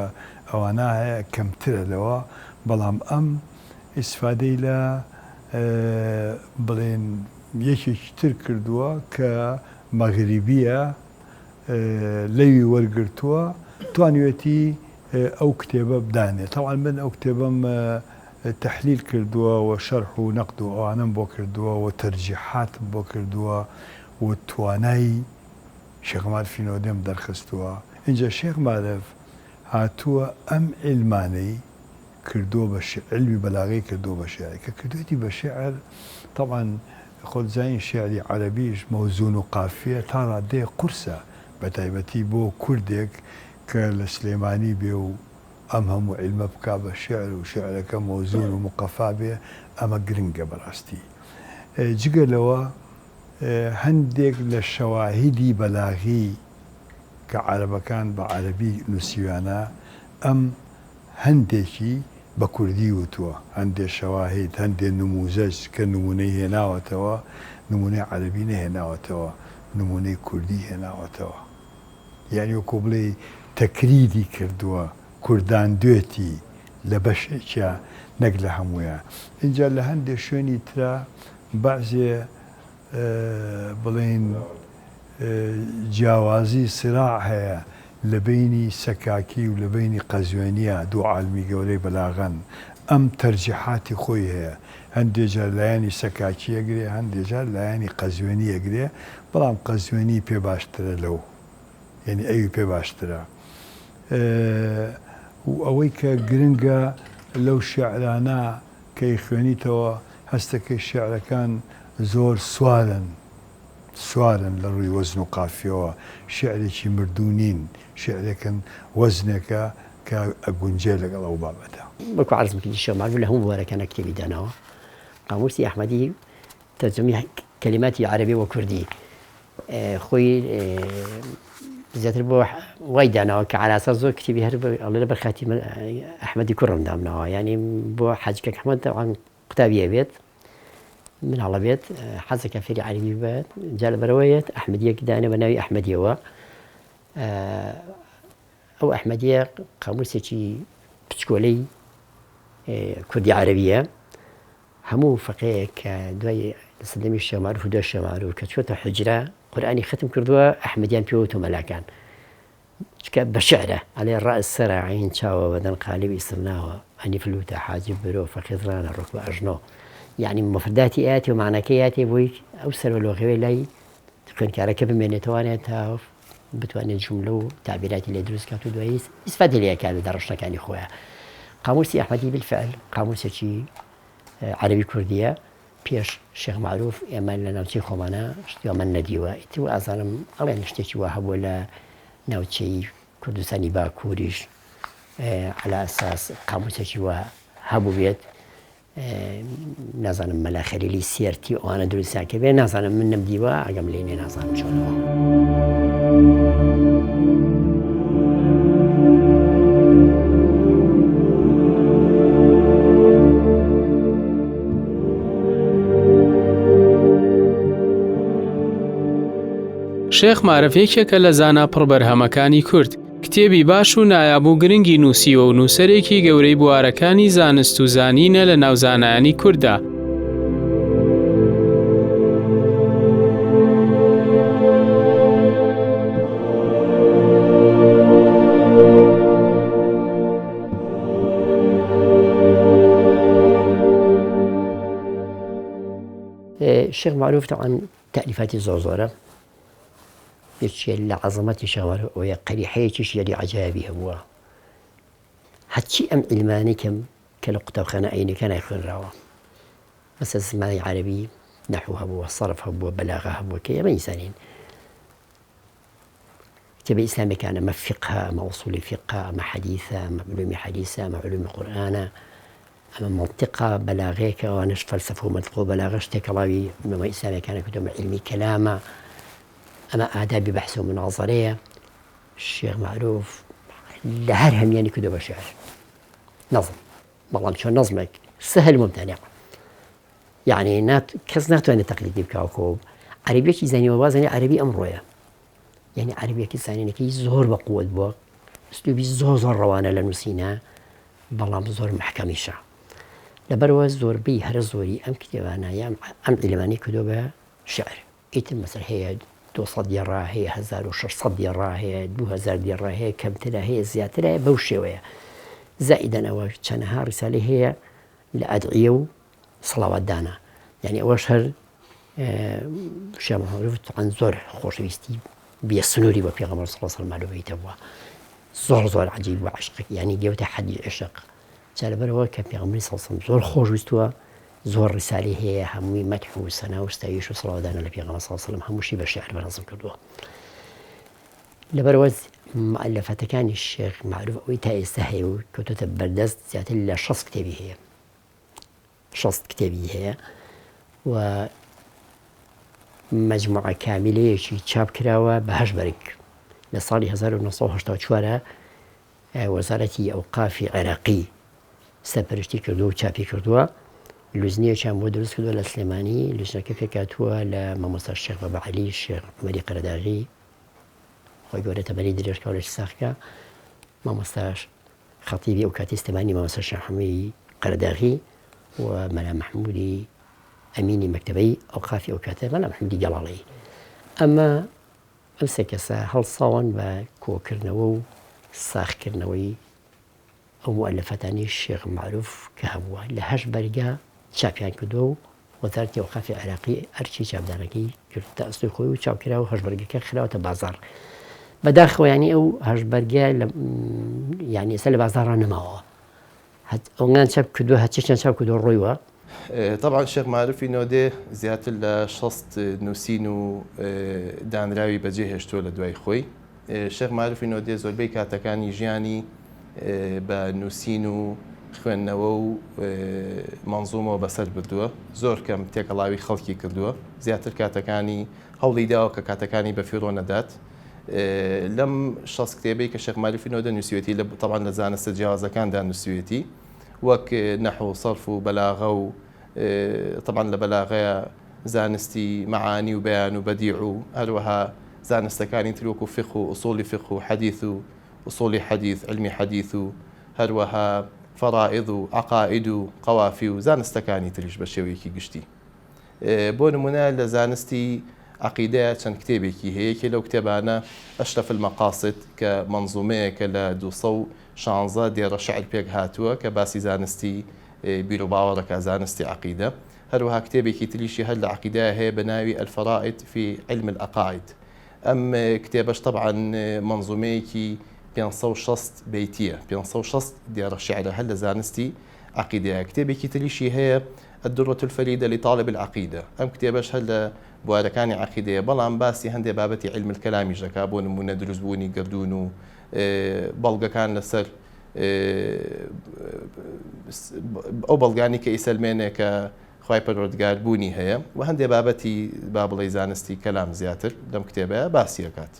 ئەوانە هەیە کەمترە لەوە بەڵام ئەم ئیسفادەی لە بڵێن یەکێکی تر کردووە کە مەغریبیە لەوی وەرگرتووە توانیوێتی ئەو کتێبە بدانێت طبعا من ئەو کتێبەم تحلیل کردووە و شەرح و نەقد و ئەوانم بۆ کردووە و تەرجیحاتم بۆ کردووە و توانایی شێخ معروفی نۆدێم دەرخستووە. اینجا شێخ معروف هاتووە ئەم علمانەی کردووە بە علمی بەلاغەی کردووە بە شێعر کە کردوێتی بە شێعر طبعا خۆت زانین شێعری عەرەبیش مەوزون و قافیە تا ڕادەیە قورسە بە تایبەتی بۆ کوردێک کە لە سلێمانی بێ و ئەم هەموو علمە بکا بە شێعر و شێعرەکە مەوزون و مقەفا بێ ئەمە گرنگە بەڕاستی. جگەلەوە هەندێک لە شەواهیدی بەلاغی کە عەرەبەکان بە عەرەبی نووسیوانە ئەم هەندێکی بە کوردی وتووە هەندێک شەواهید هەندێک نموزەج کە نمونەی هێناوەتەوە نمونەی عەرەبی نەهێناوەتەوە نمونەی کوردی هێناوەتەوە یعنی وەکو بڵێ تەکریری کردووە کوردان دوێتی لە بەشێکە نەک لە هەموویە. اینجا لە هەندێک شوێنی ترە بەعزێ بڵێن جیاوازی سراع هەیە لە بینی سەکاکی و لە بینی قەزوێنیە دوو عالمی گەورەی بەلاغەن ئەم تەرجیحاتی خۆی هەیە هەندێجار لایەنی سەکاکی ئەگرێ هەندێجار لایەنی قەزوێنی ئەگرێ بەڵام قەزوێنی پێ باشترە لەو یعنی ئەوی پێ باشترە و ئەوەی کە گرنگە لەو شێعرانە کەی خوێنیتەوە هەستەکەی شێعرەکان زۆر سوارن لە ڕووی وەزن و قافیەوە شێعرێکی مردوونین شێعرێکن وەزنێکە کە ئەگونجێ لەگەڵ ئەو بابەتە وەکو عەرزم کردی شێخ معروف لە هەموو بوارەکانە کتێبی داناوە قاموسی ئەحمەدی تەرجەمەی کەلیماتی عەرەبی و کوردی خۆی زیاتر بۆ وای داناوە کە عەلە ئەساس زۆر کتێبی هەر ئەڵێ لەبەر خاتی ئەحمەدی کوڕم دامناوە یعنی بۆ حاجکەک ئەحمەد تەبعاً قوتابیە بێت من هەڵە بێت حەزەکە فێری عەرەبی بێت جا لەبەرەوەیەت ئەحمەدیەک دانێ بە ناوی ئەحمەدیەوە ئەو ئەحمەدیە قاموسێکی پچکۆلەی کوردی عەرەبیە هەموو فەقەیەک کە دوای سەردەمی شێخ معروف و دوای شێخ معروف کە چووەتە حوجرە قورئانی ختم کردووە ئەحمەدیان پێوەتە مەلاکان چکە بە شێعرە ئەڵێ ڕەئس سەرە عین چاوە بەدەن قالب ئیسرناوە ئەنیف لوتە حاجب برۆ فەقیدڕانە ڕوکبە ئەژنۆ یعنی مفرداتی ئاەتی و معنەکەی ئاەتی بۆی ئەو سەرۆلۆخەوەی لای خوێندکارەکە بمێنێتوانێت تا بتوانێت جوملە و تعبیراتی لێ دروست کات و دوایی ئیسفادە لێکات لە دەڕەشنەکانی خۆیان قاموسی ئەحمەدی بالفعل قاموسێکی عەرەبی کوردیە پێش شێخ معروف ئێمە لە ناوچەی خۆمانە شتیوامان نەدیوە ئیتر ئازانم ئەڵێن شتێکی وا هەبووە لە ناوچەی کوردستانی باکووریش عەلە ئەساس قاموسێکی وا هەبوو بێت نازانم مەلا خەلیلی سێرتی ئەوانە دروستیان کە بێ نازانم من نەمدیوە ئەگەم لێنێ نازانم چۆنەوە شێخ معرف یەکێکە لە زانا پڕبەرهەمەکانی کورد کتێبی باش و نایابوو گرنگی نووسیوە و نووسەرێکی گەورەی بوارەکانی زانست و زانینە لە ناوزانایانی کووردا. شێخ معروف طبعاً تألیفاتی زۆرە یەکێ لە عەزەمەتی شێخ معروف ئەوەیە قەریحەیەکیش یەری عەجایبی هەبووە هەرچی ئەم عیلمانەی کە لە قوتابخانە عەینیەکان خوێنراوە مەسەل زمانی عەرەبی نەحو هەبووە سەرف هەبووە بەلاغە هەبووە کە ئێمە ئینسانین کتێبە ئیسلامیەکان ئەمە فیقهە ئەمە ئوسولی فیقهە ئەمە حەدیثە ئەمە علومی حەدیثە ئەمە علومی قورئانە ئەمە مەنطقە بەلاغەیەکە ئەوانش فەلسەفە و مەنطق و بەلاغە شتێکە ڕاوی ئەمە ئیسلامیەکانە کردومە علمی کەلامە ئەمە ئادابی بەحث و مناظەرەیە شێخ معروف لە هەر هەمیانی کردو بە شێعر نەظم بەڵام چۆن نەظمێک سەهل ممتەنیع یعنی کەس ناتوانێت تەقلیدی بکاوکۆ عەرەبیەکی زانیوە وازانی عەرەبی ئەمڕۆیە یعنی عەرەبیەکی زانینەکەی زۆر بە قووەت بووە ئوسلوبی زۆر ڕەوانە لە نووسینە بەڵام زۆر محکەمیشە لەبەرەوە زۆربەی هەرە زۆری ئەم کتێبانە یان ئەم عیلمانەی کردو بە شێعر ئیتر مەسەل هەیە 200 دیێڕا هەیە 1600 دیێڕا هەیە 2000 دیێڕا هەیە کەمترە هەیە زیاترە بەو شێوەیە زائیدەن ئەوە چەندەها ڕیسالەی هەیە لە ئەدعیە و سەڵاواتدانە یعنی ئەوەش هەر شێخ معروف طبعاً زۆر خۆشەویستی بێ سنووری بە پێغەمبەر صلی الله علیه و سلم معلومەیتە بووە زۆر عەجیب و عشق یعنی گەوتە حەدی عشق جا لەبەرەوە کە پێغەمبەری صلی الله علیه و سلم زۆر خۆشویستووە زۆر ڕیسالی هەیە هەمووی مەدح و سەنا و ستایش و سەڵاواتدانە لە پێغەمبەر صلی الله علیه و سلم هەمووشی بە شێعر بەنەزم کردووە لەبەرەوە مؤلفاتەکانی شێخ معروف ئەوەی تا ئێستا هەیە و کەوتۆتە بەردەست زیاتر لە 60 کتێبی هەیە 60 کتێبی هەیە و مەجموعە کامیلەیەکی چاپ کراوە بە 8 بەرگ لە ساڵی 1984 وەزارەتی ئەوقافی عێراقی سەرپەرشتی کردووە و چاپی کردووە لوزنیەکیان بۆ دروست کردووە لە سلێمانی لوزنەکە پێکاتووە لە مامۆستا شێخ بەبەعەلی شێخ عومەری قەرەداغی خۆی گەورە تەبەری درێژکە و لەش ساخکە مامۆستاش خەتیبی ئەو کاتی سلێمانی مامۆستا شێخ حەمەی قەرەداغی و مەلا مەحموودی ئەمینی مەکتەبەی ئەوقافی ئەو کاتە مەلا مەحموودی گەڵاڵی ئەمە ئەم سێ کەسە هەڵساون بە کۆکردنەوە و ساختکردنەوەی ئەو مؤلفەتانی شێخ معروف کە هەبووە لە 8 بەرگە چاپیان کردو و وەزارەتی ئەوقافی عێراقی ئەرچی چاپدارەکەی کردتە ئەسڵی خۆی و چاپکرا و 8 بەرگەکە خراوەتە بازار بەداخەوە ینی ئەو 8 بەرگە ینی ئێستا لە بازاڕ نەماوە ئەوان چاپ کردو هەچیشیان چاپ کردو ڕۆیوە. طبعا الشيخ معرفي نودي زیاتر لە 60 نووسین و دانراوی بەجێ هێشتووە لە دوای خۆی. شێخ معرفی نودێ زۆربەی کاتەکانی ژیانی بە نووسین و خوێندنەوە و مەنزومەوە بەسەر بردووە، زۆر کەم تێکەڵاوی خەڵکی کردووە، زیاتر کاتەکانی هەوڵی داوە کە کاتەکانی بەفیڕۆ نەدات. لەم 60 کتێبەی کە شێخ معرفی نودە نووسیوێتی طبعا لە زانستە جیاوازەکاندا نووسیوێتی وەک نەحو و سەرف و بەلاغە و طبعا لە بەلاغەیە زانستی معانی و بەیان و بەدیع و هەروەها زانستەکانی تر وەکو فقه و ئوسوڵی فقه و حەدیث و ئوسوڵی حەدیث علمی حەدیث و هەروەها فەرائض و عەقائید و قەوافی و زانستەکانی تریش بە شێوەیەکی گشتی. بۆ نمونە لە زانستی عەقیدەیە چەند کتێبێکی هەیە کە لەو کتێبانە ئەشرەف المەقاصد کە مەنزومەیەکە لە 216 دێڕە شعر پێک هاتووە کە باسی زانستی بیر و باوەڕەکە زانستی عەقیدە. هەروەها کتێبێکی تریشی هەر لە عەقیدەیە هەیە بە ناوی الفەرائض في علم العەقائید. ئەم کتێبەش طبعا مەنزومەیەکی 560 بەیتیە، 560 دێڕە شعرە هەر لە زانستی عەقیدەیە. کتێبێکی تریشی هەیە الدرة الفريدة لطالب العقيدة. ئەم کتێبەش هەر لە بوارەکانی عەقیدەیە، بەڵام باسی هەندێک بابەتی علم الکەلامیش دەکا، بۆ نمونە دروستبوونی گردون و بەڵگەکان لەسەر ئەو بەڵگانی کە ئیسەلمێنێ کە خوای پەروەردگار بوونی هەیە و هەندێک بابەتی با بڵێ زانستی کەلام زیاتر لەم کتێبەیە باسی دەکات.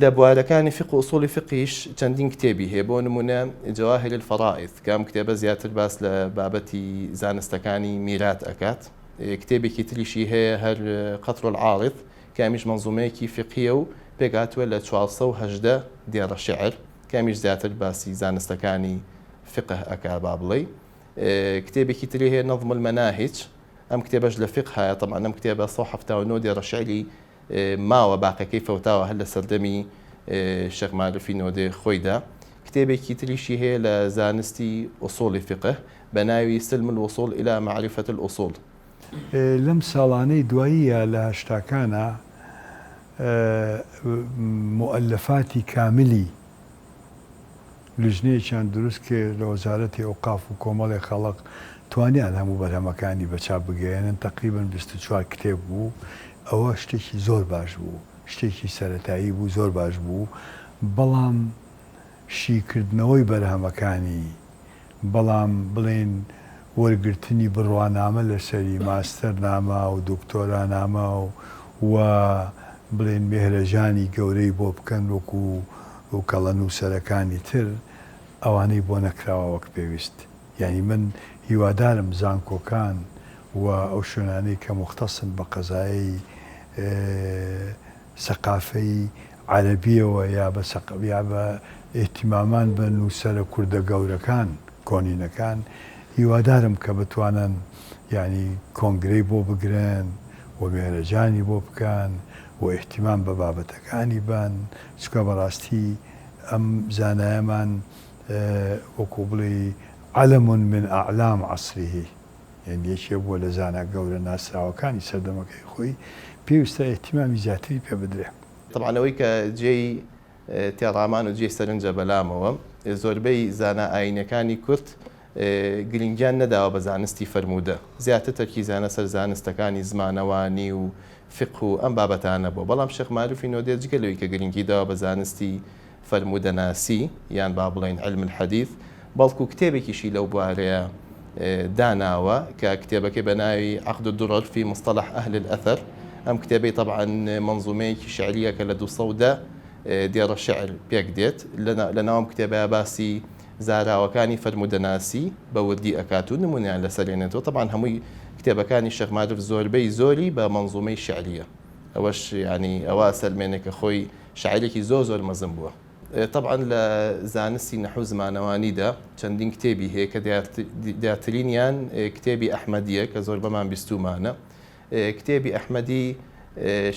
لە بوارەکانی فقه و ئوسوڵی فقیش چەندین کتێبی هەیە، بۆ نمونە جەواهر الفەرائض کە ئەم کتێبە زیاتر باس لە بابەتی زانستەکانی میرات ئەکات. کتێبێکی تریشی هەیە هەر قەطر العارض کە ئەمیش مەنزومەیەکی فقیە و پێکهاتووە لە 418 دێڕە شعر کە ئەمیش زیاتر باسی زانستەکانی فقه ئەکا با بڵێ. کتێبێکی تری هەیە نەظم المەناهج، ئەم کتێبەش لە فقه هەیە، طبعا ئەم کتێبە 179 دێڕە شعری ماوە باقەکەی فەوتاوە هەر لە سەردەمی شێخ معرفی نودێ خۆیدا. کتێبێکی تریشی هەیە لە زانستی ئوسوڵی فقه بە ناوی سلم الوصول إلى معرفة الأصول. لەم ساڵانەی دواییە لە هەشتاکانە مؤلفاتی کاملی لژنەیەکیان دروست کرد لە وەزارەتی ئەوقاف و کۆمەڵی خەڵق توانیان هەموو بەرهەمەکانی بەچاپ بگەێنن، تقریباً 24 کتێب بوو. ئەوە شتێکی زۆر باش بوو، شتێکی سەرەتایی بوو، زۆر باش بوو، بەڵام شیکردنەوەی بەرهەمەکانی، بەڵام بڵێن وەرگرتنی بڕوانامە لەسەری ماستەرنامە و دکتۆرانامە و بڵێن مێهرەژانی گەورەی بۆ بکەن وەکو و کەڵە نووسەرەکانی تر ئەوانەی بۆ نەکراوە وەک پێویست. یعنی من هیوادارم زانکۆکان و ئەو شوێنانەی کە مختصن بە قەزایی سەقافەی عەرەبیەوە یا بە ئێتیمامان بە نووسەرە کوردە گەورەکان کۆنینەکان هیوادارم کە بتوانن ینی کۆنگرەی بۆ بگرن و مێرەجانی بۆ بکەن و ئێحتیمام بە بابەتەکانی بن، چکە بەڕاستی ئەم زانایەمان وەکو بڵێ عەلەم من ئەعلام عەسریه، یعنی یەکێ بووە لە زانە گەورە ناسراوەکانی سەردەمەکەی خۆی، پێویستە ئێحتیمامی زیاتری پێ بدرێ. طبعا ئەوەی کە جێی تێڕامان و جێی سەرنجە بەلامەوە، زۆربەی زانە ئاینەکانی کورد گرنگیان نەداوە بە زانستی فەرموودە، زیاتر تەرکیزانە سەر زانستەکانی زمانەوانی و فقه و ئەم بابەتانە بوو. بەڵام شێخ معرفی نودێ جگە لەوەی کە گرنگی داوە بە زانستی فەرموودە ناسی یان با بڵێن علم الحەدیث، بەڵکو کتێبێکیشی لەو بوارەیە داناوە کە کتێبەکەی بە ناوی عەقد الدرر في مصطلح أهل الأثر. ئەم کتێبەی طبعا منزومەیەکی شعریە کە لە 210 دێڕە شعر پێک دێت. لەناوەم کتێبەیە باسی زاراوەکانی فەرموودەناسی بە وردی ئەکات و نمونیان لەسەرێنێتەوە. طبعا هەمووی کتێبەکانی شێخ معرف زۆربەی زۆری بە منزومەی شعریە، ئەوەش ینی ئەوە سەلمێنێکە خۆی شاعرێکی زۆر مەزن بووە. طبعا لە زانستی نەحو زمانەوانیدا چەندین کتێبی هەیە کە دیارترینیان کتێبی ئەحمەدیە کە زۆر بەمان بیستومانە. کتێبی ئەحمەدی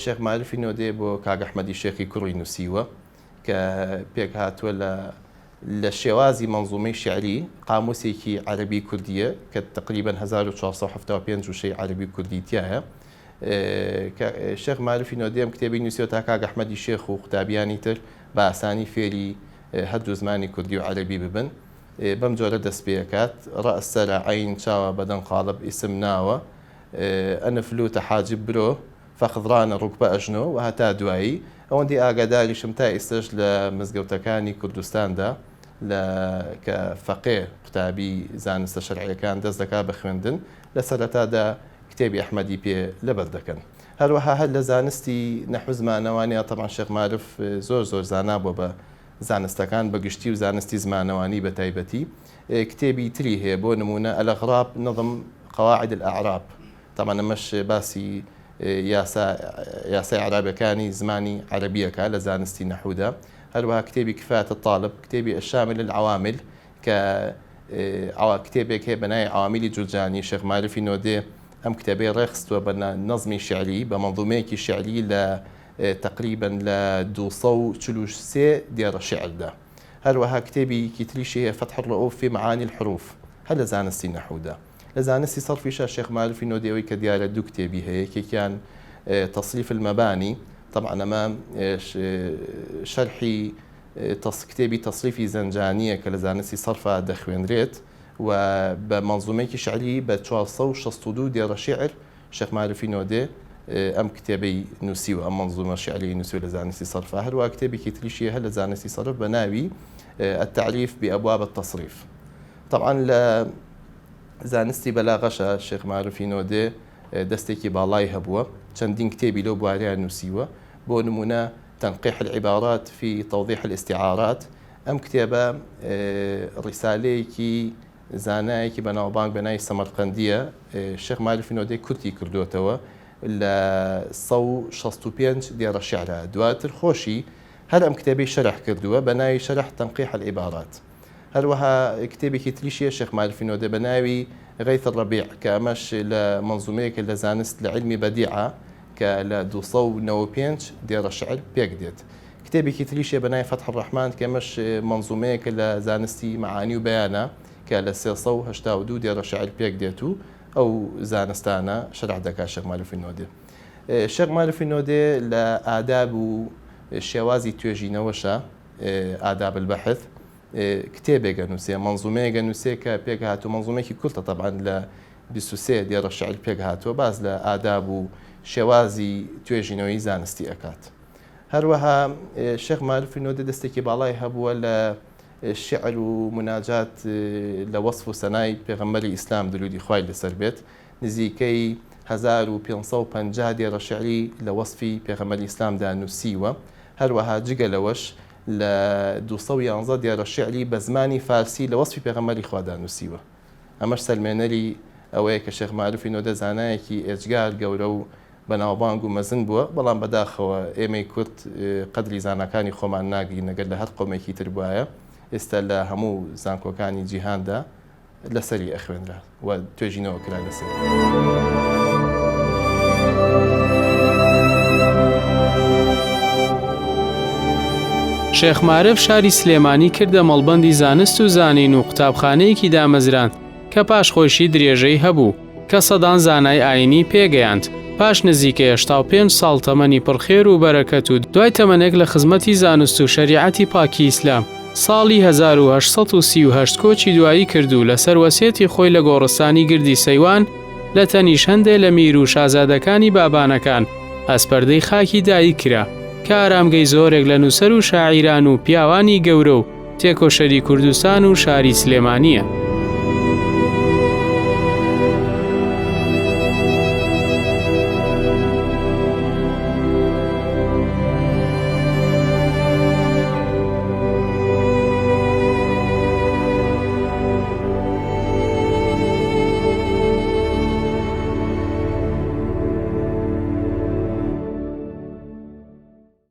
شێخ معرفی نودێ بۆ کاک ئەحمەدی شێخی کوڕی نووسیوە کە پێک هاتووە لە لە شێوازی منزومەی شعری قاموسێکی عەربی کوردیە کە تقریبا 1475 وشەی عەربی کوردی تایە. شێخ معروفی نۆدێ ئەم کتێبی نووسیوە تا کاک ئەحمەدی شێخ و قوتابیانی تر بە ئاسانی فێری هەردوو زمانی کوردی و عەربی ببن. بەم جۆرە دەست پێکات ڕەس سەرە عین چاوە بەدەن قاڵب ئیسم ناوە ئەنفلوتە حاجب برۆ فەخضرانە ڕوکبە ئەژنۆ و هەتا دوایی ئەوەندی ئاگاداریشم تا ئێستش لە مزگەوتەکانی کوردستاندا کە فەقێ قوتابی زانستە شەرعیەکان دەست دەکات بە خوێندن لە سەرەتادا کتێبی ئەحمەدی پێ لەبەر دەکەن. هەروەها هەر لە زانستی نەحو زمانەوانیە تەمان شێخ معروف زۆر زانا بووە بە زانستەکان بەگشتی و زانستی زمانەوانی بە تایبەتی. کتێبی تری هەیە بۆ نمونە الأغراب نظم قواعد الأعراب طبعا ئەمەش باسی یاسای عرابەکانی زمانی عەربیەکە لە زانستی نەحوودا. هەروەها کتێبی کفایەت الطالب کتێبی الشامل للعوامل کە کتێبێک هەیە بەنای عواملی جورجانی شێخ معروفی نۆدێ ئەم کتێبەی ڕێخستووە بە نەزمی شعری بە مەنظومەیەکی شعری لە تقریبا لە 243 دیارە شعردا. هەروەها کتێبی تریشی هەیە فتح الرؤوف في معاني الحروف هەر لە زانستی نەحوودا. لە زانستی سەرفیشە شێخ معروفی نۆدێەوەی کە دیارە دوو کتێبی هەیە کێکیان تصریف المەبانی طبعا ئەمە شەرحی کتێبی تصریفی زەنجانیە کە لە زانستی سەرفا دەخوێنرێت و بە منزومەیەکی شعری بە 462 دیارە شعر شێخ معروفی نۆدێ ئەم کتێبەی نووسیوە ئەم منزومە شعری نووسیوە لە زانستی سەرفا. هەروە کتێبێکی تریشیە هەر لە زانستی سەرف بە ناوی التعريف بأبواب التصريف. طبعا لە زانستی بەلاغەشە شێخ معروفی نۆدێ دەستێکی باڵای هەبووە چەندین کتێبی لەو بواریان نووسیوە بۆ نمونە تنقيح العبارات في توضيح الاستعارات. ئەم کتێبە ڕیسالەیەکی زانایەکی بەناوبانگ بەناوی سەمەرقەندیە شێخ معروفی نۆدێ کورتی کردوتەوە لە 165 دیارە شعرە. دواتر خۆشی هەر ئەم کتێبەی شەرح کردووە بە ناوی شەرح تنقيح العبارات. هەروەها کتێبێکی تریشیە شێخ معروفی نۆدێ بە ناوی غەیث الرەبیع کە ئەمەش لە منزومەیەکە لە زانست لە علمی بەدیعە کە لە 295 دیارە شعر پێک دێت. کتێبێکی تریشیە بە ناوی فتح الرحمن کە ئەمەش منزومەیەکە لە زانستی معانی و بەیانە کە لە 382 دیارە شعر پێک دێت و ئەو زانستانە شەرح دەکات شێخ معروفی نۆدێ. شێخ معروفی نۆدێ لە ئاداب و شێوازی توێژینەوەشە ئاداب البەحث کتێبێکە نووسێ منزومەیەکە نووسێ کە پێک هاتووە منزومێکی کورتە طبعا لە 23 دیارە شعر پێک هاتووە باز لە ئاداب و شێوازی توێژینەوەی زانستی ئەکات. هەروەها شێخ معروفی نۆدێ دەستێکی باڵای هەبووە لە شعر و مناجات لە وەصف و سەنای پێغەمبەری ئیسلام درودی خوای لەسەر بێت نزیکەی 1550 دیارە شعری لە وەصفی پێغەمبەری ئیسلامدا نووسیوە. هەروەها جگە لەوەش لە 211 دیارە شعری بە زمانی فارسی لە وەصفی پێغەمبەری خوادا نووسیوە. ئەمەش سەلمێنەری ئەوەیە کە شێخ معروفی نۆدێ زانایەکی ئێجگار گەورە و بەناوبانگ و مەزن بووە بەڵام بەداخەوە ئێمەی کورد قەدری زانەکانی خۆمان ناگرین نەگەر لە هەر قۆمێکی تر بواە ئێستا لە هەموو زانکۆکانی جیهاندا لەسەری ئەخوێنرا و توێژینەوە کرا لەسەر. شێخ معروف شاری سلێمانی کردە مەڵبەندی زانست و زانین و قوتابخانەیەکی دامەزراند کە پاشخۆشی درێژەی هەبوو کە سەدان زانای ئاینی پێگەیاند. پاش نزیکە 85 ساڵ تەمەنی پڕخێر و بەرەکەت و دوای تەمەنێک لە خزمەتی زانست و شەریعەتی پاکی ئیسلام ساڵی 1838 کۆچی دوایی کردو لەسەر وەسیەتی خۆی لە گۆڕستانی گردی سەیوان لە تەنیش هەندێک لە میر و شازادەکانی بابانەکان ئەسپەردەی خاکی دایی کرا کە ئارامگەی زۆرێک لە نووسەر و شاعیران و پیاوانی گەورە و تێکۆشەری کوردستان و شاری سلێمانیە.